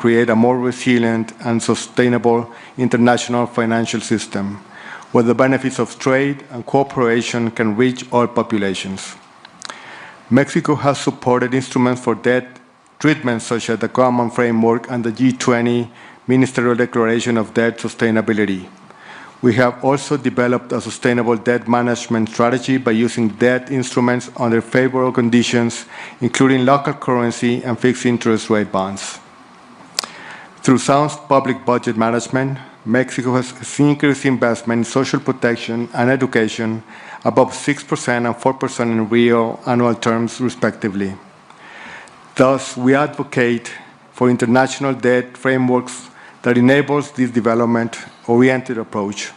create a more resilient and sustainable international financial system, where the benefits of trade and cooperation can reach all populations. Mexico has supported instruments for debt treatment such as the Common Framework and the G20 Ministerial Declaration of Debt Sustainability. We have also developed a sustainable debt management strategy by using debt instruments under favorable conditions, including local currency and fixed interest rate bonds. Through sound public budget management, Mexico has increased investment in social protection and education above 6% and 4% in real annual terms, respectively. Thus, we advocate for international debt frameworks that enables this development-oriented approach,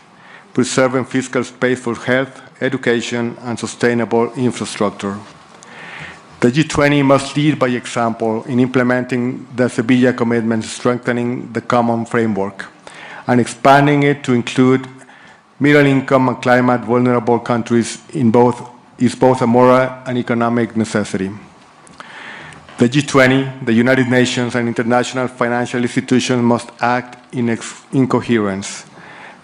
preserving fiscal space for health, education, and sustainable infrastructure. The G20 must lead by example in implementing the Sevilla commitment, strengthening the common framework, and expanding it to include middle-income and climate-vulnerable countries is both a moral and economic necessity. The G20, the United Nations, and international financial institutions must act in coherence.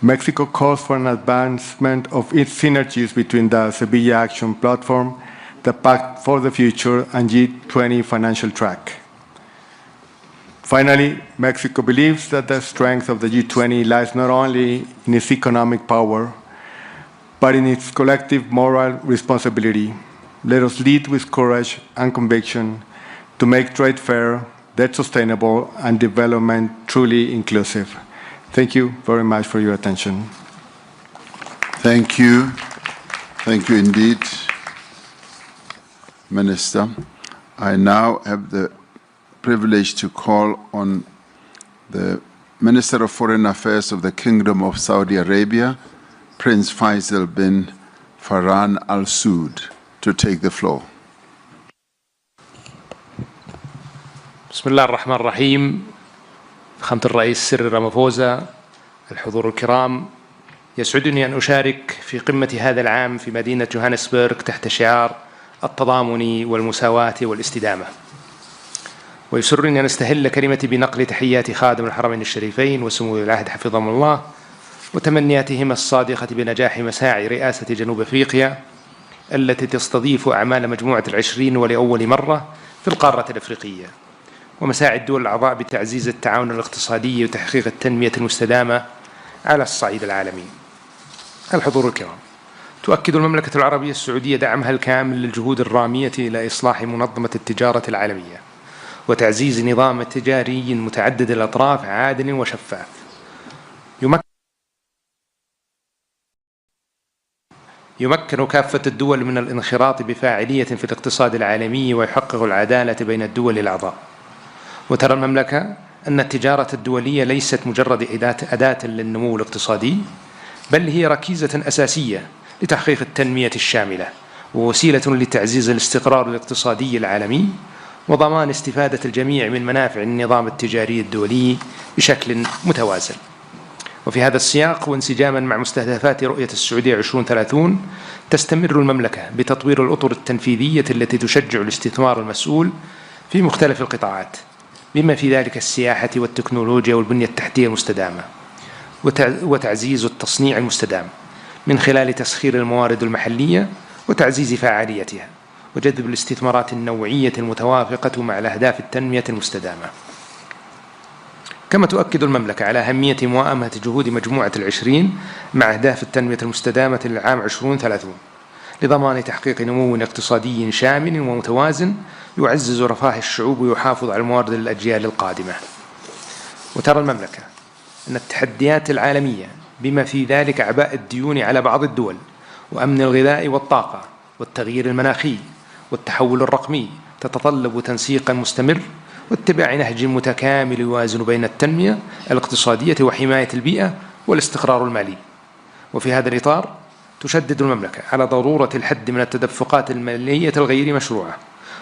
Mexico calls for an advancement of its synergies between the Sevilla Action Platform, the Pact for the Future, and G20 financial track. Finally, Mexico believes that the strength of the G20 lies not only in its economic power, but in its collective moral responsibility. Let us lead with courage and conviction to make trade fair, debt sustainable, and development truly inclusive. Thank you very much for your attention. Thank you. Thank you indeed, Minister. I now have the privilege to call on the Minister of Foreign Affairs of the Kingdom of Saudi Arabia, Prince Faisal bin Farhan Al Saud, to take the floor. بسم الله الرحمن الرحيم. فخامة الرئيس سيريل رامافوزا، الحضور الكرام، يسعدني أن أشارك في قمة هذا العام في مدينة جوهانسبرغ تحت شعار التضامن والمساواة والاستدامة. ويسرني أن أستهل كلمتي بنقل تحيات خادم الحرمين الشريفين وسمو العهد حفظهم الله وتمنياتهما الصادقة بنجاح مساعي رئاسة جنوب أفريقيا التي تستضيف أعمال مجموعة العشرين ولأول مرة في القارة الأفريقية، ومساعي الدول الأعضاء بتعزيز التعاون الاقتصادي وتحقيق التنمية المستدامة على الصعيد العالمي. الحضور الكرام، تؤكد المملكة العربية السعودية دعمها الكامل للجهود الرامية إلى إصلاح منظمة التجارة العالمية وتعزيز نظام تجاري متعدد الأطراف عادل وشفاف يمكن كافة الدول من الانخراط بفاعلية في الاقتصاد العالمي ويحقق العدالة بين الدول الأعضاء. وترى المملكة أن التجارة الدولية ليست مجرد أداة للنمو الاقتصادي، بل هي ركيزة أساسية لتحقيق التنمية الشاملة ووسيلة لتعزيز الاستقرار الاقتصادي العالمي وضمان استفادة الجميع من منافع النظام التجاري الدولي بشكل متوازن. وفي هذا السياق وانسجاما مع مستهدفات رؤية السعودية 2030 تستمر المملكة بتطوير الأطر التنفيذية التي تشجع الاستثمار المسؤول في مختلف القطاعات، بما في ذلك السياحة والتكنولوجيا والبنية التحتية المستدامة وتعزيز التصنيع المستدام من خلال تسخير الموارد المحلية وتعزيز فاعليتها وجذب الاستثمارات النوعية المتوافقة مع الأهداف التنمية المستدامة. كما تؤكد المملكة على أهمية موائمة جهود مجموعة العشرين مع أهداف التنمية المستدامة للعام 2030 لضمان تحقيق نمو اقتصادي شامل ومتوازن يعزز رفاه الشعوب ويحافظ على الموارد للأجيال القادمة. وترى المملكة أن التحديات العالمية بما في ذلك أعباء الديون على بعض الدول وأمن الغذاء والطاقة والتغيير المناخي والتحول الرقمي تتطلب تنسيقا مستمر واتباع نهج متكامل يوازن بين التنمية الاقتصادية وحماية البيئة والاستقرار المالي. وفي هذا الإطار تشدد المملكة على ضرورة الحد من التدفقات المالية الغير مشروعة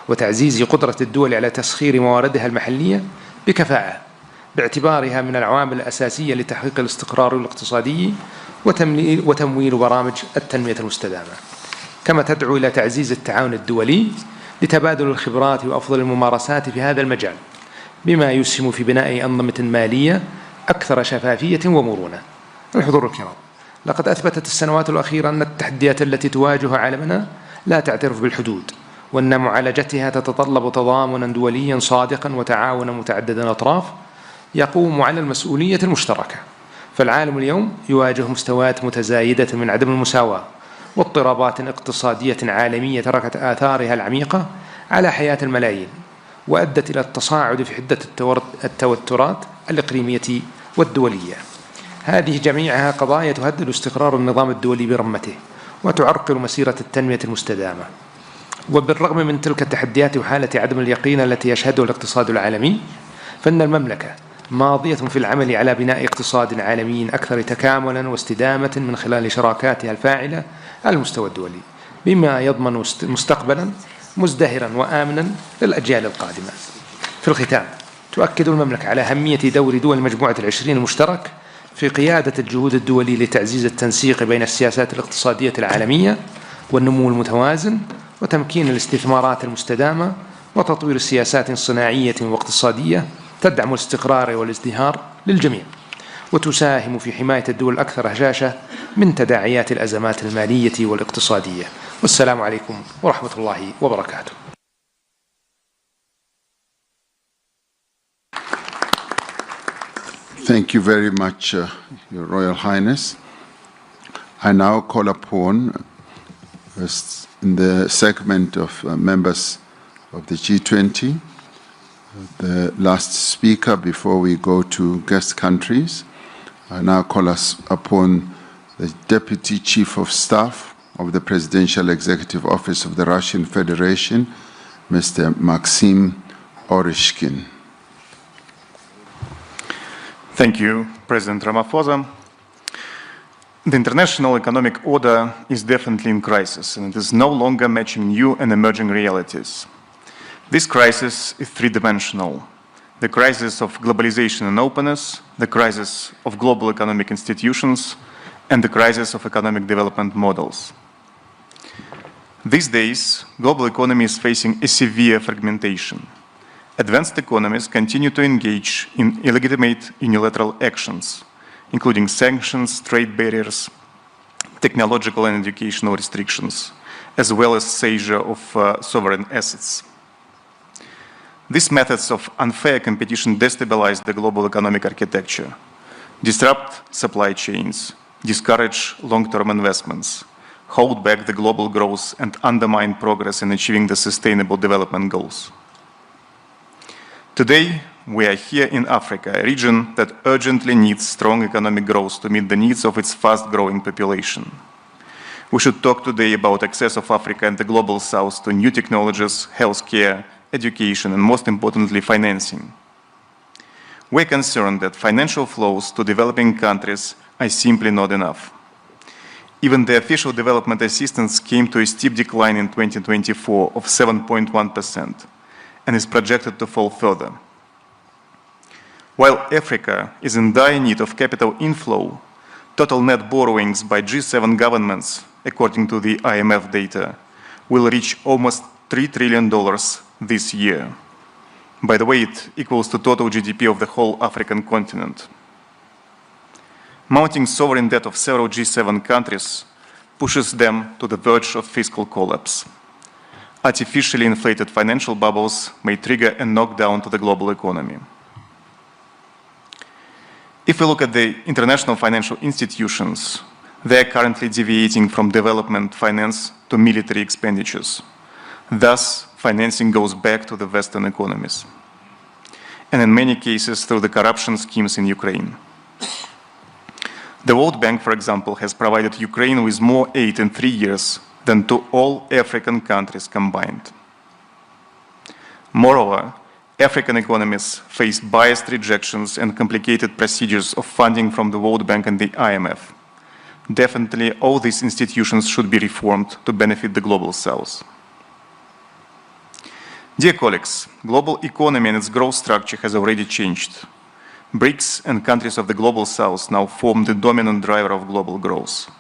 وتعزيز قدرة الدول على تسخير مواردها المحلية بكفاءة باعتبارها من العوامل الأساسية لتحقيق الاستقرار الاقتصادي وتمويل برامج التنمية المستدامة. كما تدعو إلى تعزيز التعاون الدولي لتبادل الخبرات وأفضل الممارسات في هذا المجال بما يسهم في بناء أنظمة مالية أكثر شفافية ومرونة. الحضور الكرام، لقد أثبتت السنوات الأخيرة أن التحديات التي تواجه عالمنا لا تعترف بالحدود، وأن معالجتها تتطلب تضامنا دوليا صادقا وتعاونا متعدد الأطراف يقوم على المسؤولية المشتركة. فالعالم اليوم يواجه مستويات متزايدة من عدم المساواة واضطرابات اقتصادية عالمية تركت آثارها العميقة على حياة الملايين، وأدت إلى التصاعد في حدة التوترات الإقليمية والدولية. هذه جميعها قضايا تهدد استقرار النظام الدولي برمته وتعرقل مسيرة التنمية المستدامة. وبالرغم من تلك التحديات وحالة عدم اليقين التي يشهدها الاقتصاد العالمي، فإن المملكة ماضية في العمل على بناء اقتصاد عالمي أكثر تكاملا واستدامة من خلال شراكاتها الفاعلة على المستوى الدولي، بما يضمن مستقبلا مزدهرا وآمنا للأجيال القادمة. في الختام، تؤكد المملكة على أهمية دور دول مجموعة ال20 المشترك في قيادة الجهود الدولية لتعزيز التنسيق بين السياسات الاقتصادية العالمية والنمو المتوازن وتمكين الاستثمارات المستدامة وتطوير سياسات صناعية واقتصادية تدعم الاستقرار والازدهار للجميع، وتساهم في حماية الدول الأكثر هشاشة من تداعيات الأزمات المالية والاقتصادية. والسلام عليكم ورحمة الله وبركاته. Thank you very much, Your Royal Highness. I now call upon, in the segment of members of the G20, the last speaker before we go to guest countries. I now call us upon the Deputy Chief of Staff of the Presidential Executive Office of the Russian Federation, Mr. Maxim Oreshkin. Thank you, President Ramaphosa. The international economic order is definitely in crisis, and it is no longer matching new and emerging realities. This crisis is three-dimensional: the crisis of globalization and openness, the crisis of global economic institutions, and the crisis of economic development models. These days, global economy is facing a severe fragmentation. Advanced economies continue to engage in illegitimate unilateral actions, including sanctions, trade barriers, technological and educational restrictions, as well as seizure of sovereign assets. These methods of unfair competition destabilize the global economic architecture, disrupt supply chains, discourage long-term investments, hold back the global growth, and undermine progress in achieving the Sustainable Development Goals. Today, we are here in Africa, a region that urgently needs strong economic growth to meet the needs of its fast-growing population. We should talk today about access of Africa and the Global South to new technologies, healthcare, education, and most importantly, financing. We're concerned that financial flows to developing countries are simply not enough. Even the official development assistance came to a steep decline in 2024 of 7.1%. and is projected to fall further. While Africa is in dire need of capital inflow, total net borrowings by G7 governments, according to the IMF data, will reach almost $3 trillion this year. By the way, it equals to total GDP of the whole African continent. Mounting sovereign debt of several G7 countries pushes them to the verge of fiscal collapse. Artificially inflated financial bubbles may trigger a knockdown to the global economy. If we look at the international financial institutions, they are currently deviating from development finance to military expenditures. Thus, financing goes back to the Western economies, and in many cases through the corruption schemes in Ukraine. The World Bank, for example, has provided Ukraine with more aid in 3 years than to all African countries combined. Moreover, African economies face biased rejections and complicated procedures of funding from the World Bank and the IMF. Definitely, all these institutions should be reformed to benefit the Global South. Dear colleagues, global economy and its growth structure has already changed. BRICS and countries of the Global South now form the dominant driver of global growth.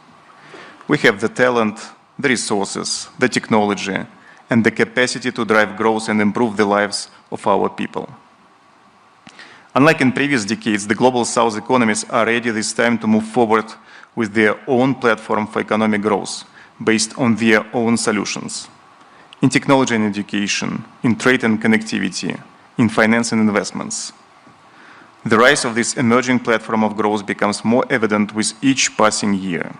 We have the talent, the resources, the technology, and the capacity to drive growth and improve the lives of our people. Unlike in previous decades, the Global South economies are ready this time to move forward with their own platform for economic growth, based on their own solutions. In technology and education, in trade and connectivity, in finance and investments. The rise of this emerging platform of growth becomes more evident with each passing year.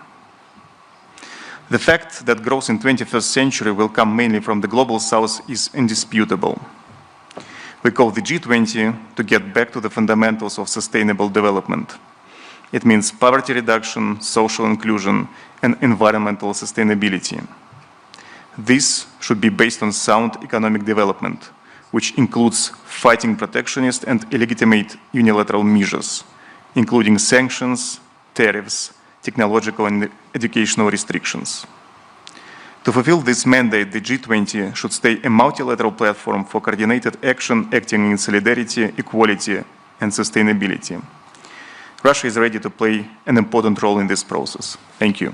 The fact that growth in the 21st century will come mainly from the Global South is indisputable. We call the G20 to get back to the fundamentals of sustainable development. It means poverty reduction, social inclusion, and environmental sustainability. This should be based on sound economic development, which includes fighting protectionist and illegitimate unilateral measures, including sanctions, tariffs, technological and educational restrictions. To fulfill this mandate, the G20 should stay a multilateral platform for coordinated action acting in solidarity, equality, and sustainability. Russia is ready to play an important role in this process. Thank you.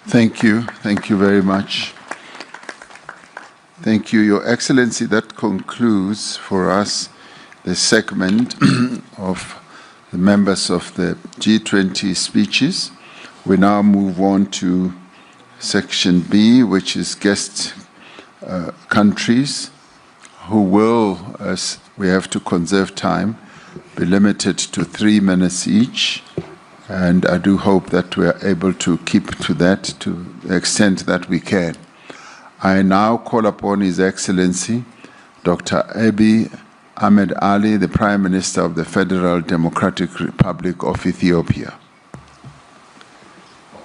Thank you. Thank you very much. Thank you, Your Excellency. That concludes for us the segment of the members of the G20 speeches. We now move on to section B, which is guest countries, who will, as we have to conserve time, be limited to 3 minutes each. And I do hope that we are able to keep to that to the extent that we can. I now call upon His Excellency, Dr. Abiy Ahmed Ali, the Prime Minister of the Federal Democratic Republic of Ethiopia.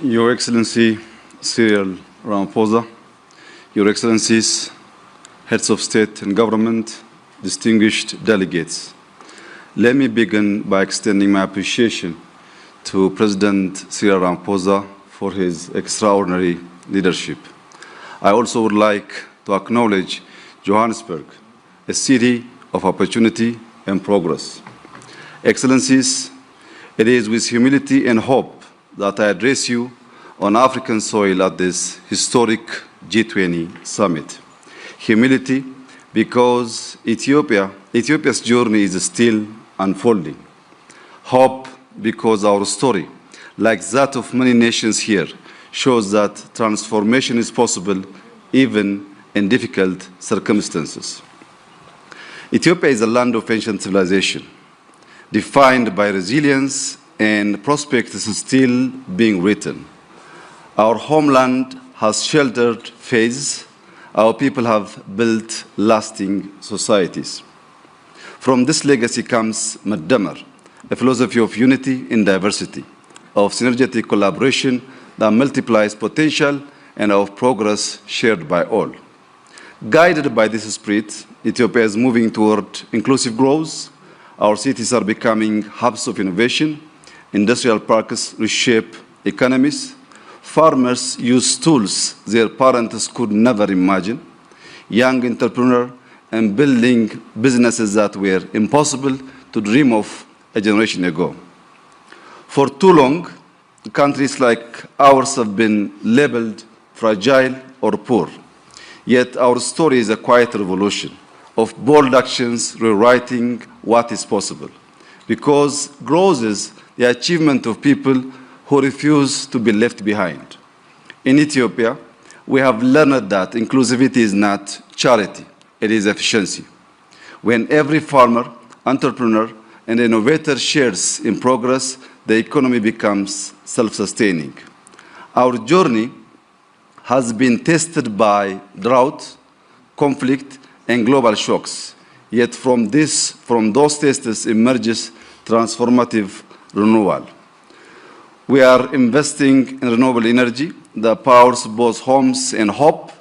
Your Excellency Cyril Ramaphosa, Your Excellencies, Heads of State and Government, distinguished delegates, let me begin by extending my appreciation to President Cyril Ramaphosa for his extraordinary leadership. I also would like to acknowledge Johannesburg, a city of opportunity and progress. Excellencies, it is with humility and hope that I address you on African soil at this historic G20 Summit. Humility because Ethiopia's journey is still unfolding. Hope because our story, like that of many nations here, shows that transformation is possible even in difficult circumstances. Ethiopia is a land of ancient civilization, defined by resilience and prospects still being written. Our homeland has sheltered faiths. Our people have built lasting societies. From this legacy comes Madamar, a philosophy of unity in diversity, of synergetic collaboration that multiplies potential and of progress shared by all. Guided by this spirit, Ethiopia is moving toward inclusive growth. Our cities are becoming hubs of innovation. Industrial parks reshape economies. Farmers use tools their parents could never imagine. Young entrepreneurs and building businesses that were impossible to dream of a generation ago. For too long, countries like ours have been labeled fragile or poor. Yet our story is a quiet revolution of bold actions rewriting what is possible. Because growth is the achievement of people who refuse to be left behind. In Ethiopia, we have learned that inclusivity is not charity, it is efficiency. When every farmer, entrepreneur, and innovator shares in progress, the economy becomes self-sustaining. Our journey has been tested by drought, conflict, and global shocks. Yet from those tests emerges transformative renewal. We are investing in renewable energy that powers both homes and hope,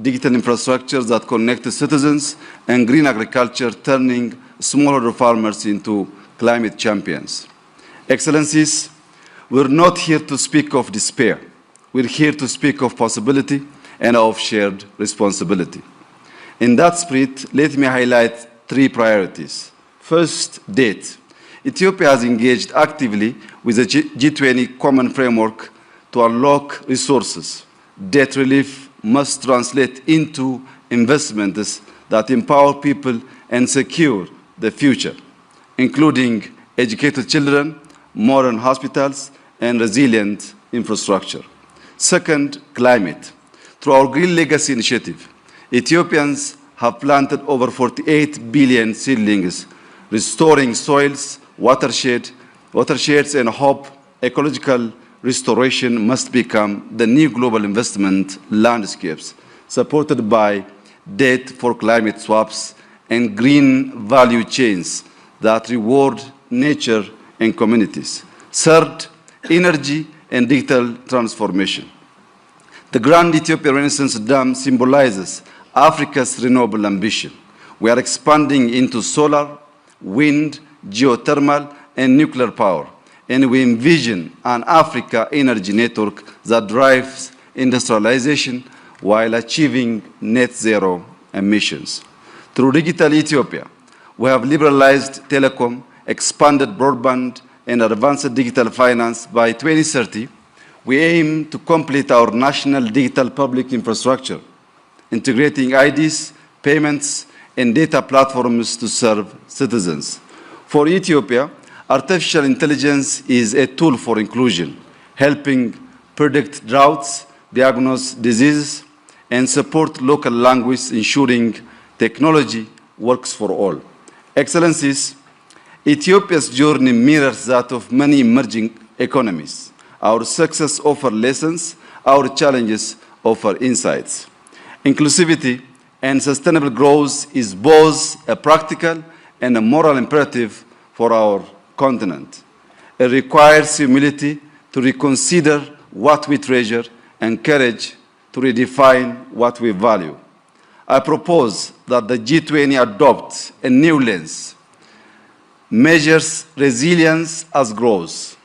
digital infrastructures that connect citizens, and green agriculture turning smallholder farmers into climate champions. Excellencies, we're not here to speak of despair. We're here to speak of possibility and of shared responsibility. In that spirit, let me highlight 3 priorities. First, debt. Ethiopia has engaged actively with the G20 common framework to unlock resources. Debt relief must translate into investments that empower people and secure the future, including educated children, modern hospitals, and resilient infrastructure. Second, climate. Through our Green Legacy Initiative, Ethiopians have planted over 48 billion seedlings, restoring soils, watersheds, and hope ecological restoration must become the new global investment landscapes, supported by debt for climate swaps and green value chains that reward nature and communities. Third, energy and digital transformation. The Grand Ethiopia Renaissance Dam symbolizes Africa's renewable ambition. We are expanding into solar, wind, geothermal, and nuclear power, and we envision an Africa energy network that drives industrialization while achieving net zero emissions. Through Digital Ethiopia, we have liberalized telecom, expanded broadband, and advanced digital finance. By 2030, we aim to complete our national digital public infrastructure, integrating IDs, payments, and data platforms to serve citizens. For Ethiopia, artificial intelligence is a tool for inclusion, helping predict droughts, diagnose diseases, and support local language, ensuring technology works for all. Excellencies, Ethiopia's journey mirrors that of many emerging economies. Our success offers lessons, our challenges offer insights. Inclusivity and sustainable growth is both a practical and a moral imperative for our continent. It requires humility to reconsider what we treasure and courage to redefine what we value. I propose that the G20 adopt a new lens, measures resilience as growth.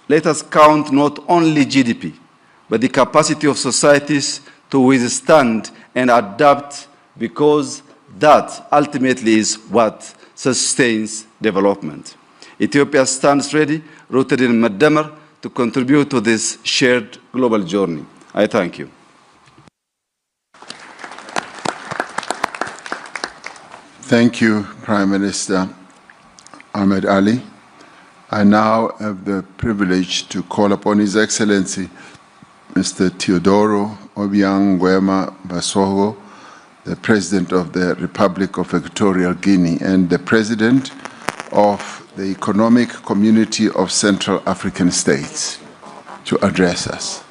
Let us count not only GDP, but the capacity of societies to withstand and adapt, because that ultimately is what sustains development. Ethiopia stands ready, rooted in Madamar, to contribute to this shared global journey. I thank you. Thank you, Prime Minister Ahmed Ali. I now have the privilege to call upon His Excellency Mr. Teodoro Obiang Nguema Basogo, the President of the Republic of Equatorial Guinea and the President of the Economic Community of Central African States, to address us.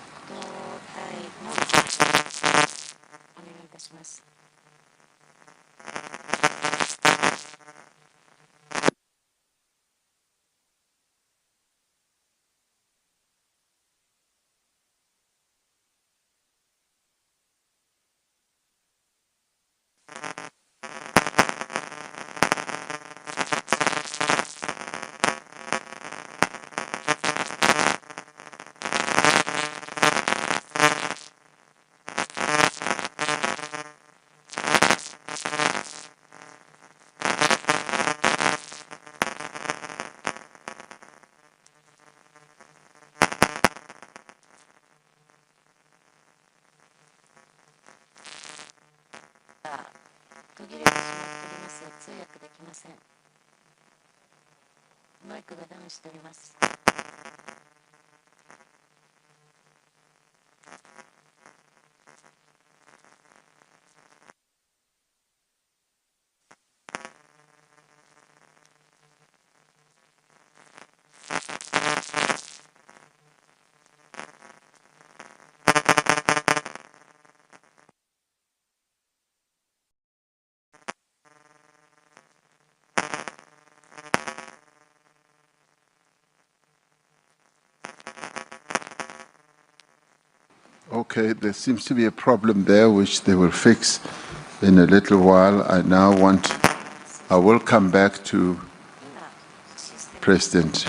Okay, there seems to be a problem there, which they will fix in a little while. I will come back to President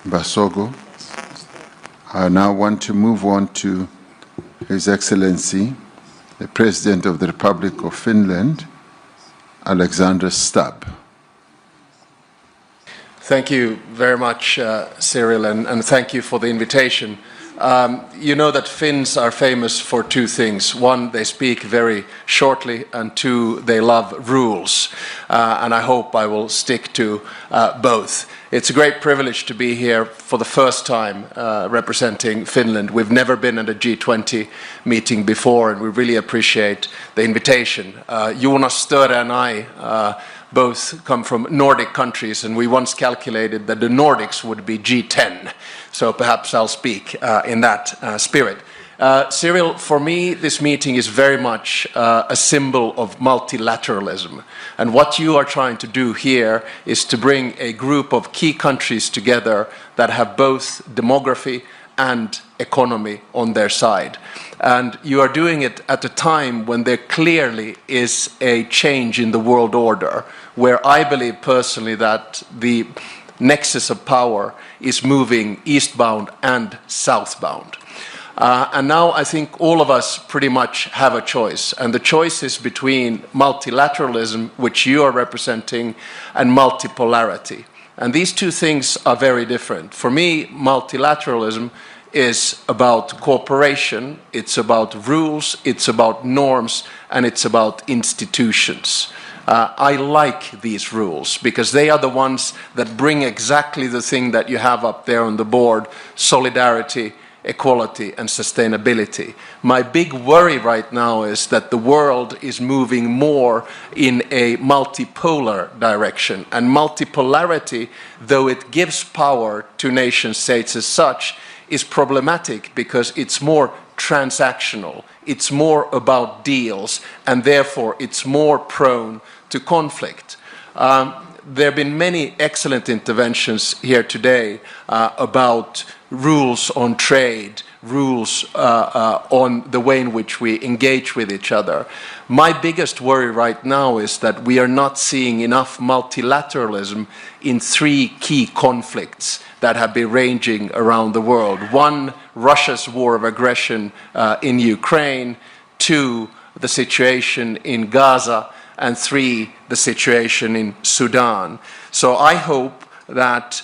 Basogo. I now want to move on to His Excellency, the President of the Republic of Finland, Alexander Stubb. Thank you very much, Cyril, and thank you for the invitation. You know that Finns are famous for two things. One, they speak very shortly, and two, they love rules. And I hope I will stick to both. It's a great privilege to be here for the first time representing Finland. We've never been at a G20 meeting before, and we really appreciate the invitation. Jonas Störe and I both come from Nordic countries, and we once calculated that the Nordics would be G10. So perhaps I'll speak in that spirit. Cyril, for me, this meeting is very much a symbol of multilateralism. And what you are trying to do here is to bring a group of key countries together that have both demography and economy on their side. And you are doing it at a time when there clearly is a change in the world order, where I believe personally that the nexus of power is moving eastbound and southbound. And now I think all of us pretty much have a choice. And the choice is between multilateralism, which you are representing, and multipolarity. And these two things are very different. For me, multilateralism is about cooperation, it's about rules, it's about norms, and it's about institutions. I like these rules because they are the ones that bring exactly the thing that you have up there on the board: solidarity, equality, and sustainability. My big worry right now is that the world is moving more in a multipolar direction. And multipolarity, though it gives power to nation states as such, is problematic because it's more transactional, it's more about deals, and therefore it's more prone to conflict. There have been many excellent interventions here today about rules on trade, rules on the way in which we engage with each other. My biggest worry right now is that we are not seeing enough multilateralism in three key conflicts that have been raging around the world. One, Russia's war of aggression in Ukraine. Two, the situation in Gaza. And three, the situation in Sudan. So I hope that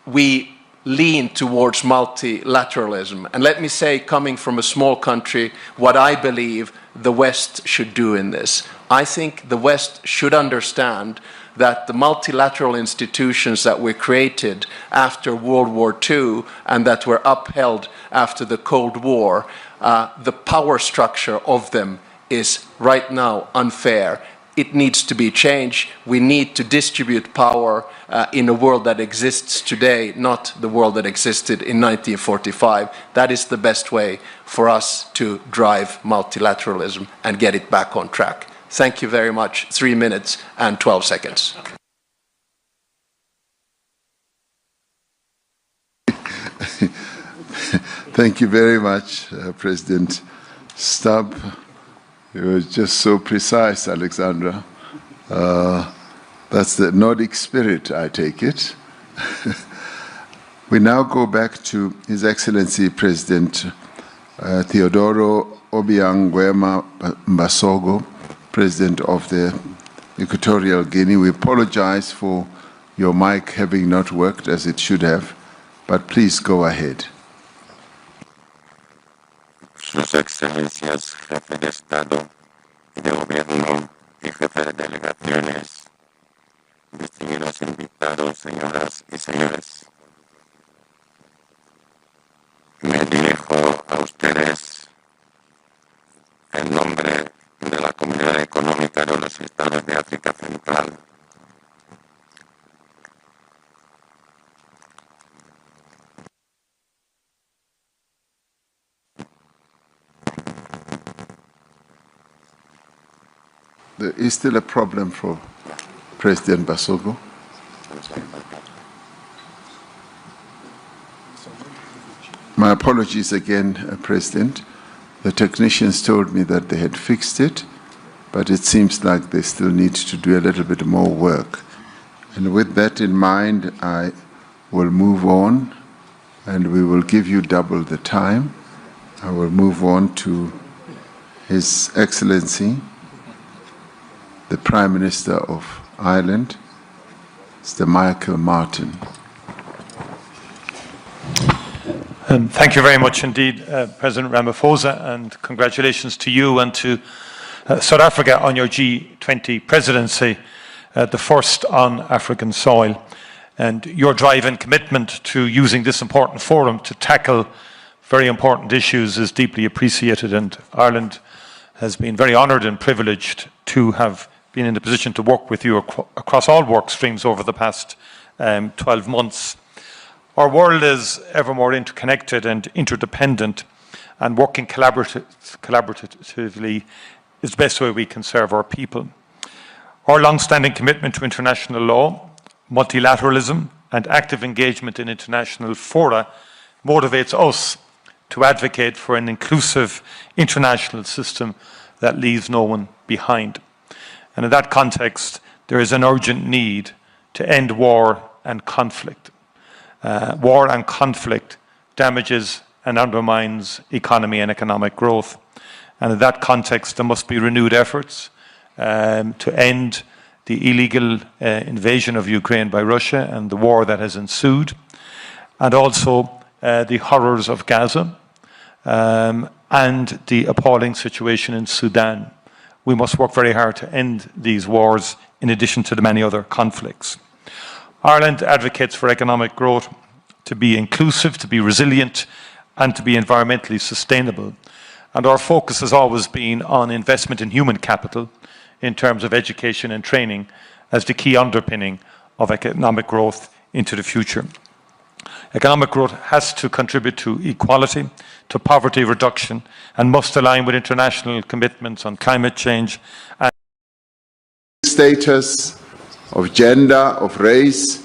we lean towards multilateralism. And let me say, coming from a small country, what I believe the West should do in this. I think the West should understand that the multilateral institutions that were created after World War II and that were upheld after the Cold War, the power structure of them is right now unfair. It needs to be changed. We need to distribute power in a world that exists today, not the world that existed in 1945. That is the best way for us to drive multilateralism and get it back on track. Thank you very much. 3 minutes and 12 seconds. Thank you very much, President Stubb. You were just so precise, Alexandra. That's the Nordic spirit, I take it. We now go back to His Excellency President Teodoro Obiang Nguema Mbasogo, President of the Equatorial Guinea. We apologize for your mic having not worked as it should have, but please go ahead. Sus Excelencias, Jefe de Estado y de Gobierno y Jefe de Delegaciones, distinguidos invitados, señoras y señores. Me dirijo a ustedes en nombre de la Comunidad Económica de los Estados de África Central. There is still a problem for President Basogo. My apologies again, President. The technicians told me that they had fixed it, but it seems like they still need to do a little bit more work. And with that in mind, I will move on, and we will give you double the time. I will move on to His Excellency, the Prime Minister of Ireland, Mr. Michael Martin. Thank you very much indeed, President Ramaphosa, and congratulations to you and to South Africa on your G20 presidency, the first on African soil. And your drive and commitment to using this important forum to tackle very important issues is deeply appreciated, and Ireland has been very honoured and privileged to have been in the position to work with you across all work streams over the past 12 months. Our world is ever more interconnected and interdependent, and working collaboratively is the best way we can serve our people. Our long-standing commitment to international law, multilateralism, and active engagement in international fora motivates us to advocate for an inclusive international system that leaves no one behind. And in that context, there is an urgent need to end war and conflict. War and conflict damages and undermines economy and economic growth. And in that context, there must be renewed efforts to end the illegal invasion of Ukraine by Russia and the war that has ensued, and also the horrors of Gaza and the appalling situation in Sudan. We must work very hard to end these wars in addition to the many other conflicts. Ireland advocates for economic growth to be inclusive, to be resilient, and to be environmentally sustainable. And our focus has always been on investment in human capital in terms of education and training as the key underpinning of economic growth into the future. Economic growth has to contribute to equality, to poverty reduction, and must align with international commitments on climate change and status of gender, of race,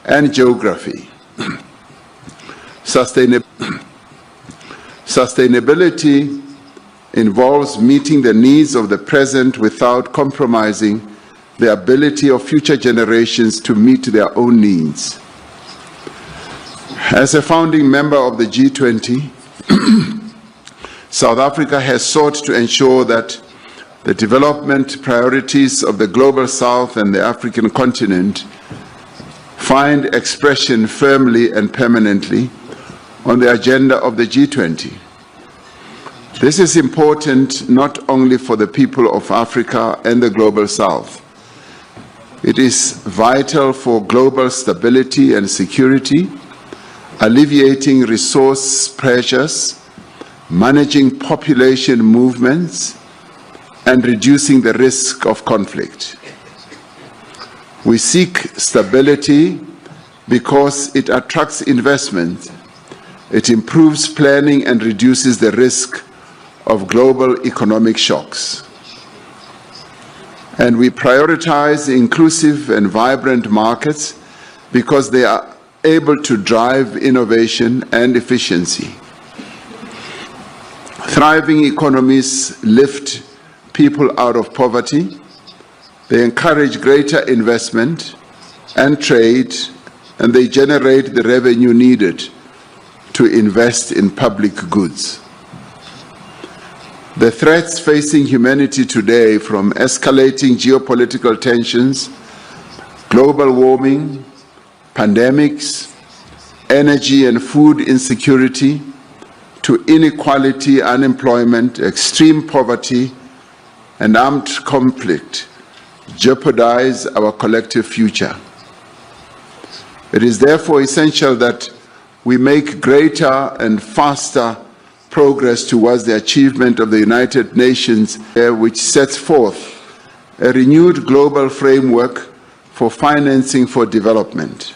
and geography. Sustainability involves meeting the needs of the present without compromising the ability of future generations to meet their own needs. As a founding member of the G20, South Africa has sought to ensure that the development priorities of the Global South and the African continent find expression firmly and permanently on the agenda of the G20. This is important not only for the people of Africa and the Global South. It is vital for global stability and security, alleviating resource pressures, managing population movements, and reducing the risk of conflict. We seek stability because it attracts investment, it improves planning and reduces the risk of global economic shocks. And we prioritize inclusive and vibrant markets because they are able to drive innovation and efficiency. Thriving economies lift people out of poverty. They encourage greater investment and trade, and they generate the revenue needed to invest in public goods. The threats facing humanity today, from escalating geopolitical tensions, global warming, pandemics, energy and food insecurity, to inequality, unemployment, extreme poverty, and armed conflict, jeopardize our collective future. It is therefore essential that we make greater and faster progress towards the achievement of the United Nations, which sets forth a renewed global framework for financing for development.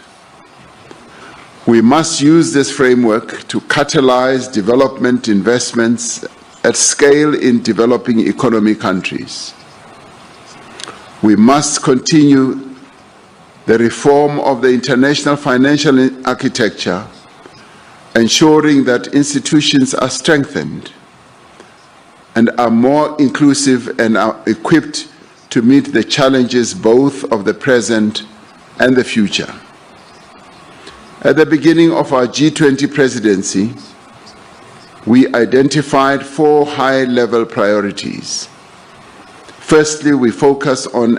We must use this framework to catalyze development investments at scale in developing economy countries. We must continue the reform of the international financial architecture, ensuring that institutions are strengthened and are more inclusive and are equipped to meet the challenges both of the present and the future. At the beginning of our G20 presidency, we identified 4 high-level priorities. Firstly, we focus on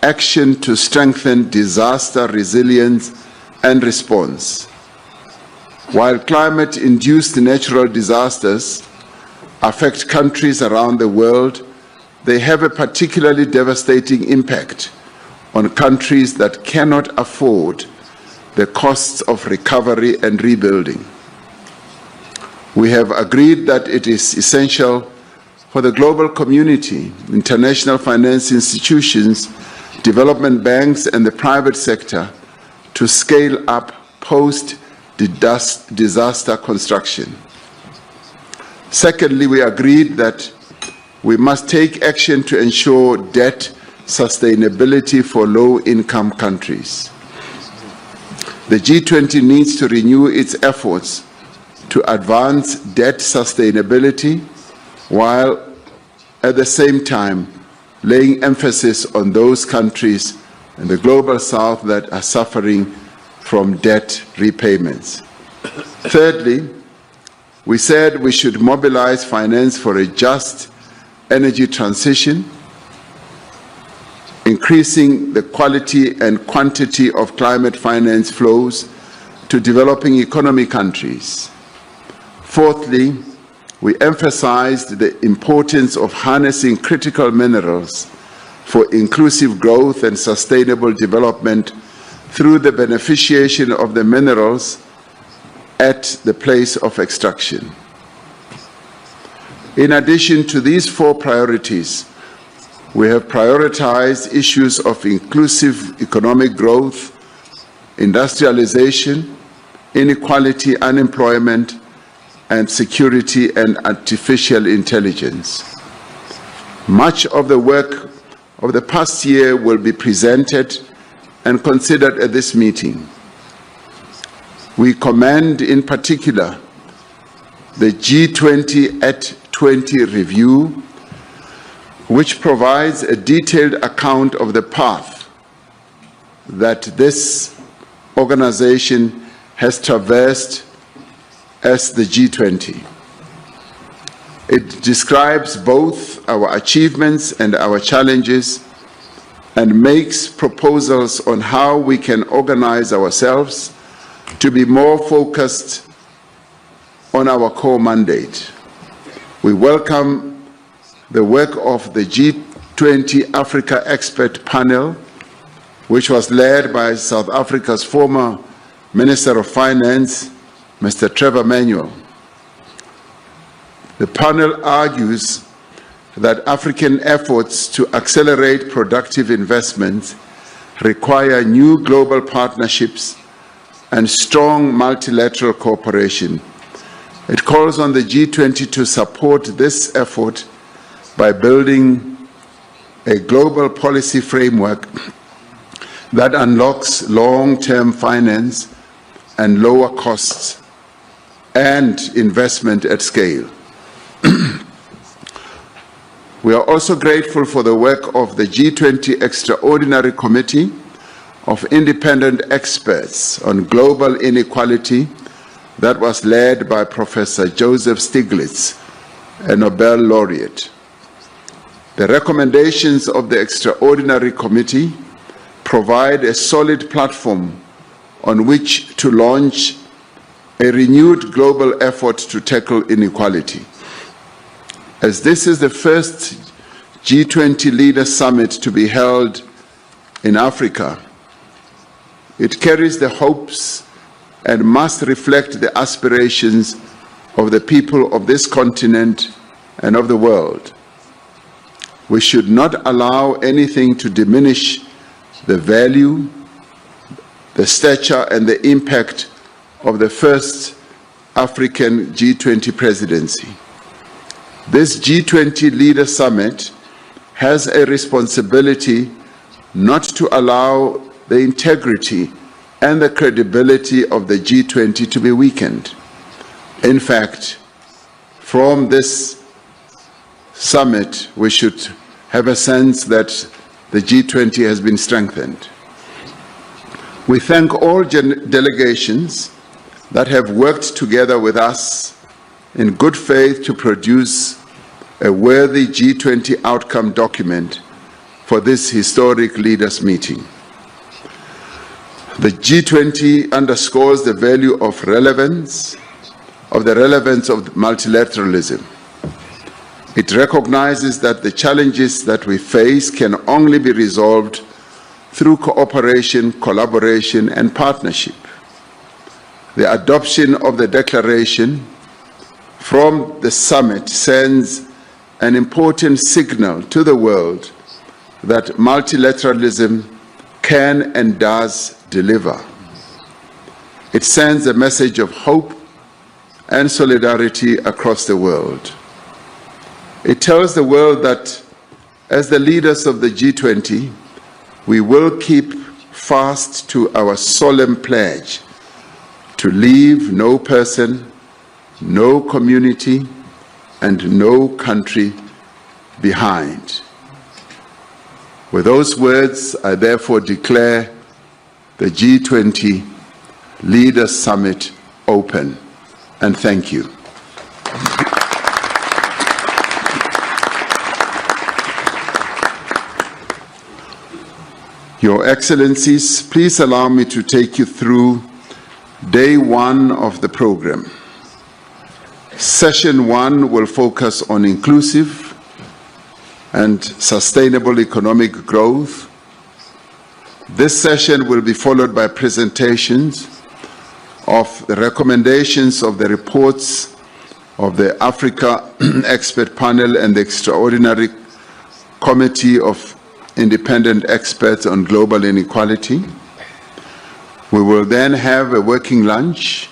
action to strengthen disaster resilience and response. While climate-induced natural disasters affect countries around the world, they have a particularly devastating impact on countries that cannot afford the costs of recovery and rebuilding. We have agreed that it is essential for the global community, international finance institutions, development banks, and the private sector to scale up post-disaster construction. Secondly, we agreed that we must take action to ensure debt sustainability for low-income countries. The G20 needs to renew its efforts to advance debt sustainability while at the same time laying emphasis on those countries in the global south that are suffering from debt repayments. Thirdly, we said we should mobilize finance for a just energy transition, increasing the quality and quantity of climate finance flows to developing economy countries. Fourthly, we emphasized the importance of harnessing critical minerals for inclusive growth and sustainable development through the beneficiation of the minerals at the place of extraction. In addition to these four priorities, we have prioritized issues of inclusive economic growth, industrialization, inequality, unemployment, and security and artificial intelligence. Much of the work of the past year will be presented and considered at this meeting. We commend in particular the G20 at 20 review, which provides a detailed account of the path that this organization has traversed as the G20. It describes both our achievements and our challenges and makes proposals on how we can organize ourselves to be more focused on our core mandate. We welcome the work of the G20 Africa Expert Panel, which was led by South Africa's former Minister of Finance, Mr. Trevor Manuel. The panel argues that African efforts to accelerate productive investment require new global partnerships and strong multilateral cooperation. It calls on the G20 to support this effort by building a global policy framework that unlocks long-term finance and lower costs and investment at scale. We are also grateful for the work of the G20 Extraordinary Committee of Independent Experts on Global Inequality that was led by Professor Joseph Stiglitz, a Nobel laureate. The recommendations of the Extraordinary Committee provide a solid platform on which to launch a renewed global effort to tackle inequality. As this is the first G20 Leaders Summit to be held in Africa, it carries the hopes and must reflect the aspirations of the people of this continent and of the world. We should not allow anything to diminish the value, the stature, and the impact of the first African G20 presidency. This G20 Leaders Summit has a responsibility not to allow the integrity and the credibility of the G20 to be weakened. In fact, from this summit, we should have a sense that the G20 has been strengthened. We thank all delegations that have worked together with us in good faith to produce a worthy G20 outcome document for this historic leaders meeting. The G20 underscores the value of the relevance of multilateralism. It recognizes that the challenges that we face can only be resolved through cooperation, collaboration, and partnership. The adoption of the declaration from the summit sends an important signal to the world that multilateralism can and does deliver. It sends a message of hope and solidarity across the world. It tells the world that as the leaders of the G20, we will keep fast to our solemn pledge to leave no person, no community, and no country behind. With those words, I therefore declare the G20 Leaders Summit open, and thank you. Your Excellencies, please allow me to take you through day one of the program. Session one will focus on inclusive and sustainable economic growth. This session will be followed by presentations of the recommendations of the reports of the Africa Expert Panel and the Extraordinary Committee of Independent Experts on Global Inequality. We will then have a working lunch,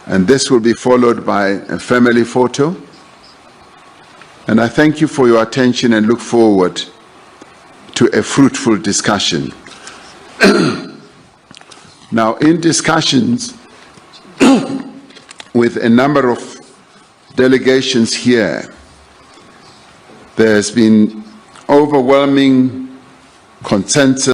and this will be followed by a family photo. And I thank you for your attention and look forward to a fruitful discussion. Now, in discussions with a number of delegations here, there has been overwhelming consensus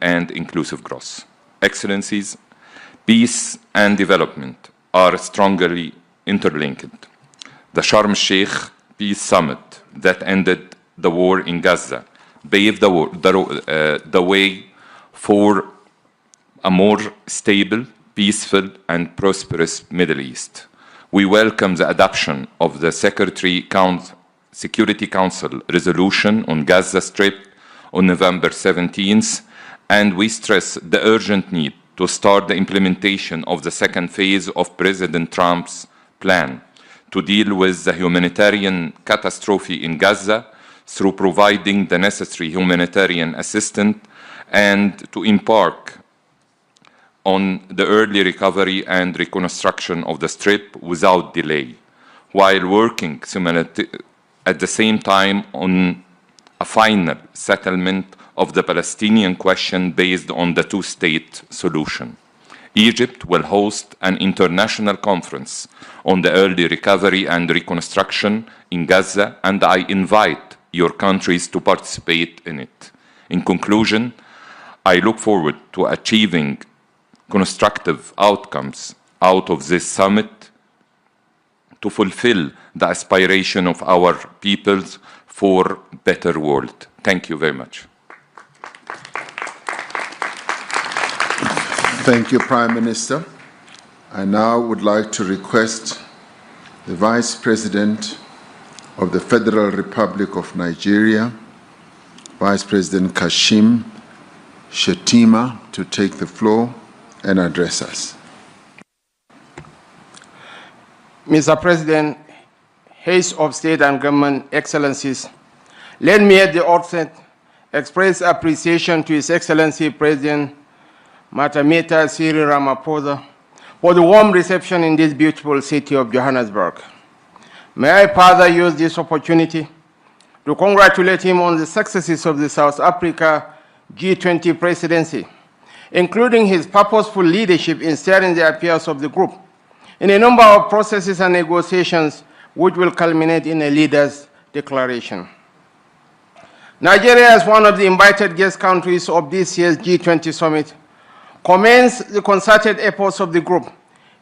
and inclusive growth. Excellencies, peace and development are strongly interlinked. The Sharm el-Sheikh Peace Summit that ended the war in Gaza paved the way for a more stable, peaceful, and prosperous Middle East. We welcome the adoption of the Security Council resolution on Gaza Strip on November 17th, and we stress the urgent need to start the implementation of the second phase of President Trump's plan to deal with the humanitarian catastrophe in Gaza through providing the necessary humanitarian assistance and to embark on the early recovery and reconstruction of the Strip without delay, while working at the same time on a final settlement of the Palestinian question based on the two-state solution. Egypt will host an international conference on the early recovery and reconstruction in Gaza, and I invite your countries to participate in it. In conclusion, I look forward to achieving constructive outcomes out of this summit to fulfill the aspiration of our peoples for a better world. Thank you very much. Thank you, Prime Minister. I now would like to request the Vice President of the Federal Republic of Nigeria, Vice President Kashim Shettima, to take the floor and address us. Mr. President, Heads of State and Government, Excellencies, let me at the outset express appreciation to His Excellency President Matameta Cyril Ramaphosa for the warm reception in this beautiful city of Johannesburg. May I further use this opportunity to congratulate him on the successes of the South Africa G20 presidency, including his purposeful leadership in steering the affairs of the group in a number of processes and negotiations which will culminate in a leader's declaration. Nigeria, as one of the invited guest countries of this year's G20 Summit, commends the concerted efforts of the group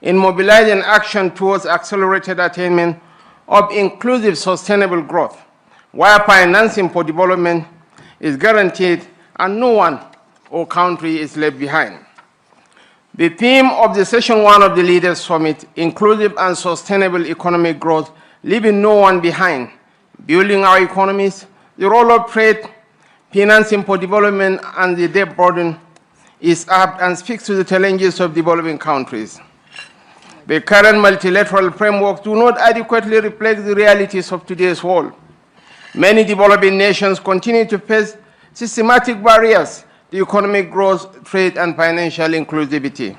in mobilizing action towards accelerated attainment of inclusive sustainable growth, where financing for development is guaranteed and no one or country is left behind. The theme of the Session 1 of the Leaders Summit, Inclusive and Sustainable Economic Growth, leaving no one behind, building our economies, the role of trade, financing for development, and the debt burden is apt and speaks to the challenges of developing countries. The current multilateral framework do not adequately reflect the realities of today's world. Many developing nations continue to face systematic barriers to economic growth, trade, and financial inclusivity.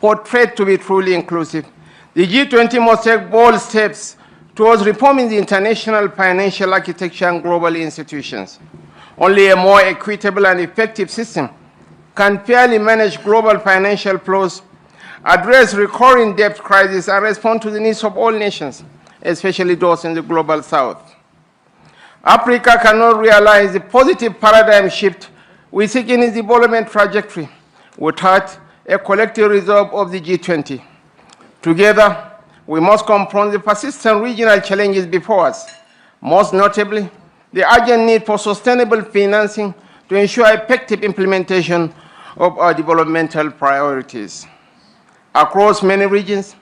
For trade to be truly inclusive, the G20 must take bold steps towards reforming the international financial architecture and global institutions. Only a more equitable and effective system can fairly manage global financial flows, address recurring debt crises, and respond to the needs of all nations, especially those in the global south. Africa cannot realize the positive paradigm shift we seek in its development trajectory without a collective resolve of the G20. Together, we must confront the persistent regional challenges before us, most notably the urgent need for sustainable financing to ensure effective implementation of our developmental priorities. Across many regions,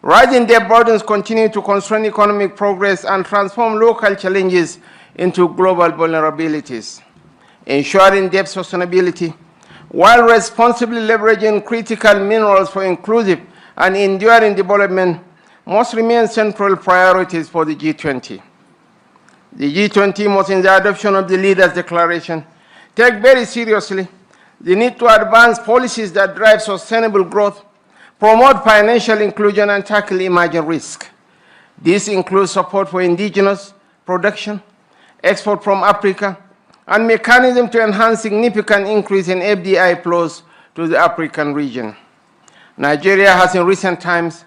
rising debt burdens continue to constrain economic progress and transform local challenges into global vulnerabilities. Ensuring debt sustainability while responsibly leveraging critical minerals for inclusive and enduring development must remain central priorities for the G20. The G20 must, in the adoption of the Leaders' Declaration, take very seriously the need to advance policies that drive sustainable growth, promote financial inclusion, and tackle emerging risk. This includes support for indigenous production, export from Africa, and mechanism to enhance significant increase in FDI flows to the African region. Nigeria has in recent times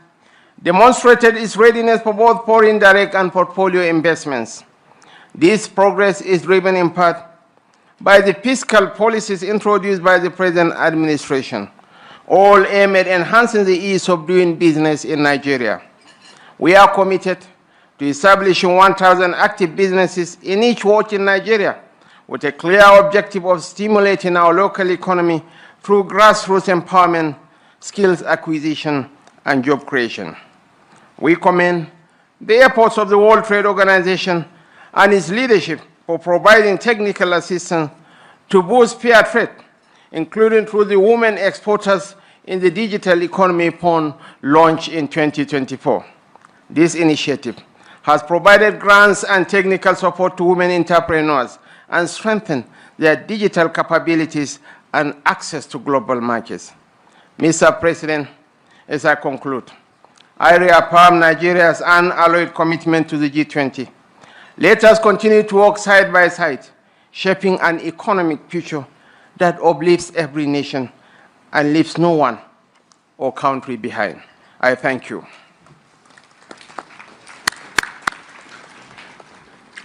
demonstrated its readiness for both foreign direct and portfolio investments. This progress is driven in part by the fiscal policies introduced by the present administration, all aimed at enhancing the ease of doing business in Nigeria. We are committed to establishing 1,000 active businesses in each ward in Nigeria, with a clear objective of stimulating our local economy through grassroots empowerment, skills acquisition, and job creation. We commend the efforts of the World Trade Organization and its leadership for providing technical assistance to boost fair trade, including through the Women Exporters in the Digital Economy Fund launched in 2024. This initiative has provided grants and technical support to women entrepreneurs and strengthened their digital capabilities and access to global markets. Mr. President, as I conclude, I reaffirm Nigeria's unalloyed commitment to the G20. Let us continue to work side by side, shaping an economic future that uplifts every nation and leaves no one or country behind. I thank you.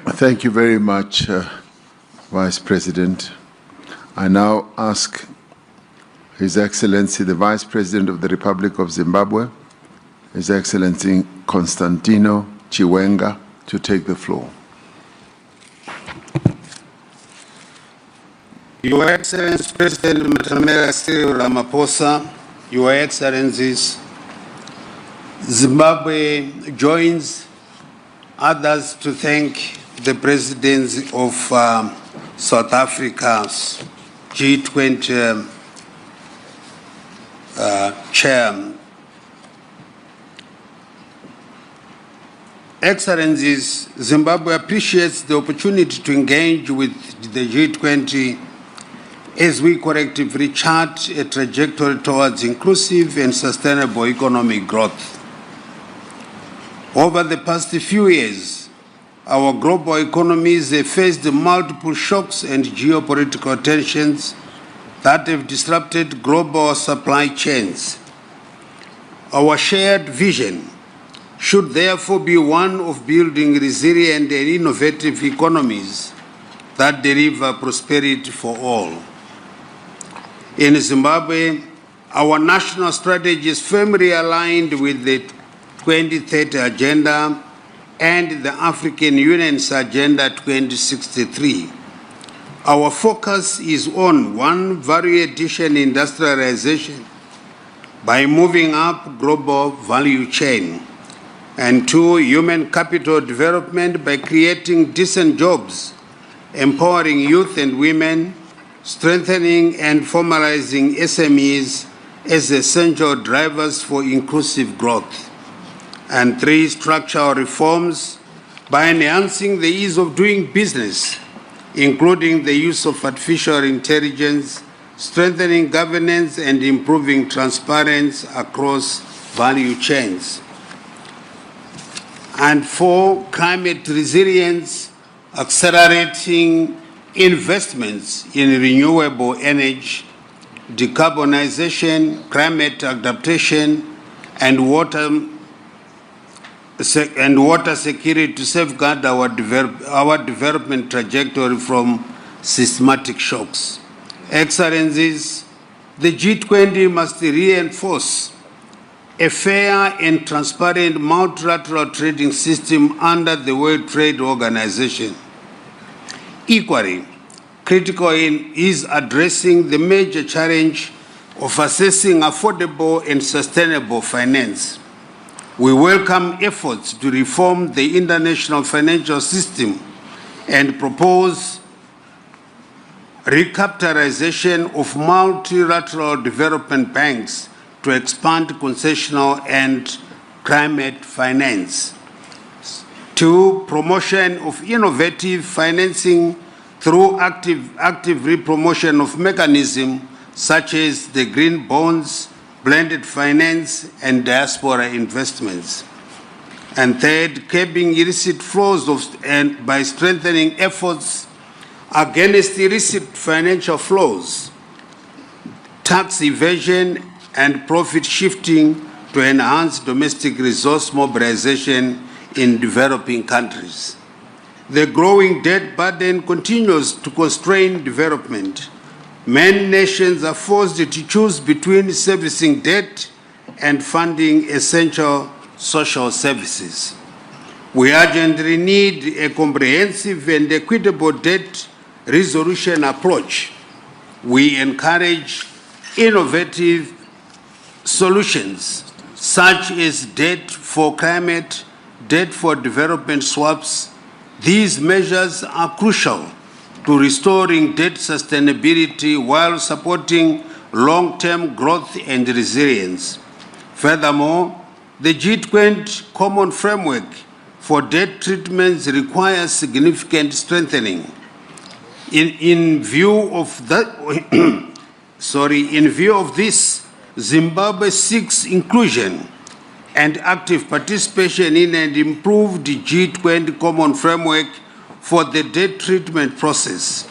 Thank you very much, Vice President. I now ask His Excellency, the Vice President of the Republic of Zimbabwe, His Excellency Constantino Chiwenga, to take the floor. Your Excellency President Ramaphosa, Your Excellencies, Zimbabwe joins others to thank the presidents of South Africa's G20 chair. Excellencies, Zimbabwe appreciates the opportunity to engage with the G20 as we collectively chart a trajectory towards inclusive and sustainable economic growth. Over the past few years, our global economies have faced multiple shocks and geopolitical tensions that have disrupted global supply chains. Our shared vision should therefore be one of building resilient and innovative economies that deliver prosperity for all. In Zimbabwe, our national strategy is firmly aligned with the 2030 Agenda and the African Union's Agenda 2063. Our focus is on one, value addition industrialization by moving up global value chain, and two, human capital development by creating decent jobs, empowering youth and women, strengthening and formalizing SMEs as essential drivers for inclusive growth. And three, structural reforms by enhancing the ease of doing business, including the use of artificial intelligence, strengthening governance and improving transparency across value chains. And four, climate resilience, accelerating investments in renewable energy, decarbonization, climate adaptation, and water security to safeguard our development trajectory from systematic shocks. Excellencies, the G20 must reinforce a fair and transparent multilateral trading system under the World Trade Organization. Equally, critical is addressing the major challenge of assessing affordable and sustainable finance. We welcome efforts to reform the international financial system and propose recapitalization of multilateral development banks to expand concessional and climate finance. Two, promotion of innovative financing through active re-promotion of mechanisms such as the green bonds, blended finance, and diaspora investments. And third, curbing illicit flows and by strengthening efforts against illicit financial flows, tax evasion, and profit shifting to enhance domestic resource mobilization in developing countries. The growing debt burden continues to constrain development. Many nations are forced to choose between servicing debt and funding essential social services. We urgently need a comprehensive and equitable debt resolution approach. We encourage innovative solutions such as debt for climate, debt for development swaps. These measures are crucial to restoring debt sustainability while supporting long-term growth and resilience. Furthermore, the G20 Common Framework for Debt Treatments requires significant strengthening. In view of this, Zimbabwe seeks inclusion and active participation in an improved G20 Common Framework for the debt treatment process.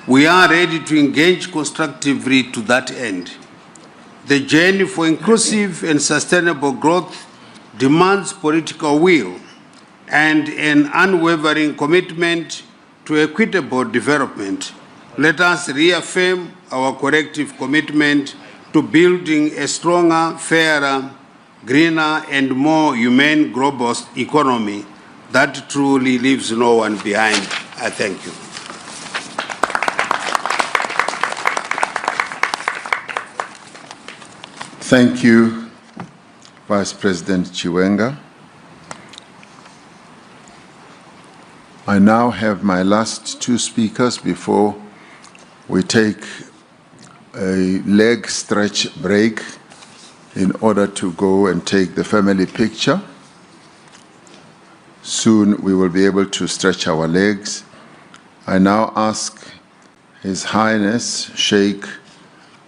We are ready to engage constructively to that end. The journey for inclusive and sustainable growth demands political will and an unwavering commitment to equitable development. Let us reaffirm our collective commitment to building a stronger, fairer, greener, and more humane global economy that truly leaves no one behind. I thank you. Thank you, Vice President Chiwenga. I now have my last two speakers before we take a leg stretch break in order to go and take the family picture. Soon we will be able to stretch our legs. I now ask His Highness Sheikh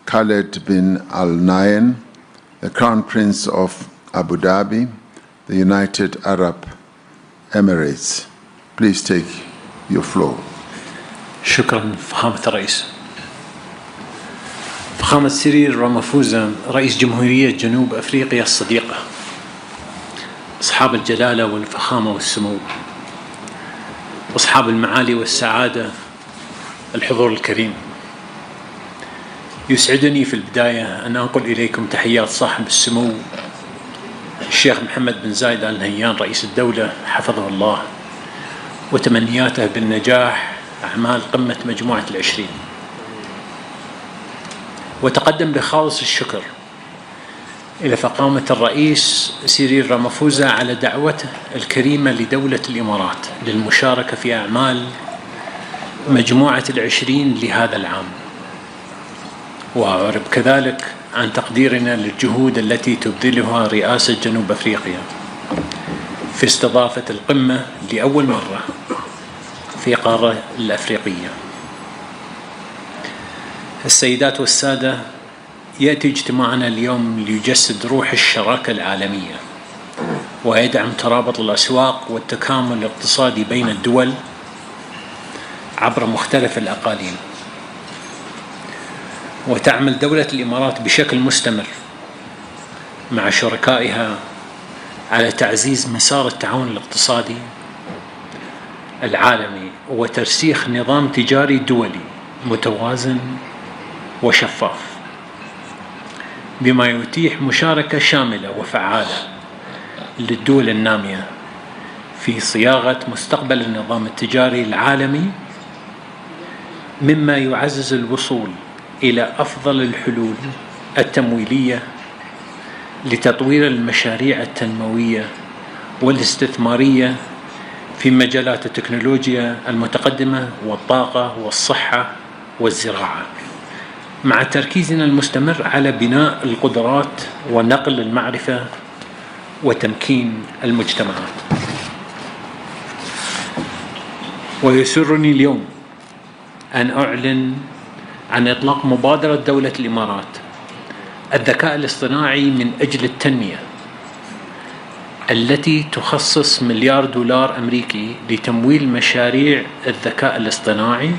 Khaled bin Al Nahyan, the Crown Prince of Abu Dhabi, the United Arab Emirates. Please take your floor. شكرا فخامة الرئيس. فخامة سيريل رامافوزا رئيس جمهورية جنوب أفريقيا الصديقة، أصحاب الجلالة والفخامة والسمو، أصحاب المعالي والسعادة، الحضور الكريم، يسعدني في البداية أن أنقل إليكم تحيات صاحب السمو الشيخ محمد بن زايد آل نهيان رئيس الدولة حفظه الله، وتمنياته بالنجاح أعمال قمة مجموعة ال20. وتقدم بخالص الشكر إلى فخامة الرئيس سيريل رامافوزا على دعوته الكريمة لدولة الإمارات للمشاركة في أعمال مجموعة ال20 لهذا العام. وأعرب كذلك عن تقديرنا للجهود التي تبذلها رئاسة جنوب أفريقيا في استضافة القمة لأول مرة في القارة الأفريقية. السيدات والسادة، يأتي اجتماعنا اليوم ليجسد روح الشراكة العالمية ويدعم ترابط الأسواق والتكامل الاقتصادي بين الدول عبر مختلف الأقاليم. وتعمل دولة الإمارات بشكل مستمر مع شركائها على تعزيز مسار التعاون الاقتصادي العالمي وترسيخ نظام تجاري دولي متوازن وشفاف، بما يتيح مشاركة شاملة وفعالة للدول النامية في صياغة مستقبل النظام التجاري العالمي، مما يعزز الوصول إلى أفضل الحلول التمويلية لتطوير المشاريع التنموية والاستثمارية في مجالات التكنولوجيا المتقدمة والطاقة والصحة والزراعة، مع تركيزنا المستمر على بناء القدرات ونقل المعرفة وتمكين المجتمعات. ويسرني اليوم أن أعلن عن إطلاق مبادرة دولة الإمارات الذكاء الاصطناعي من أجل التنمية، التي تخصص $1 مليار أمريكي لتمويل مشاريع الذكاء الاصطناعي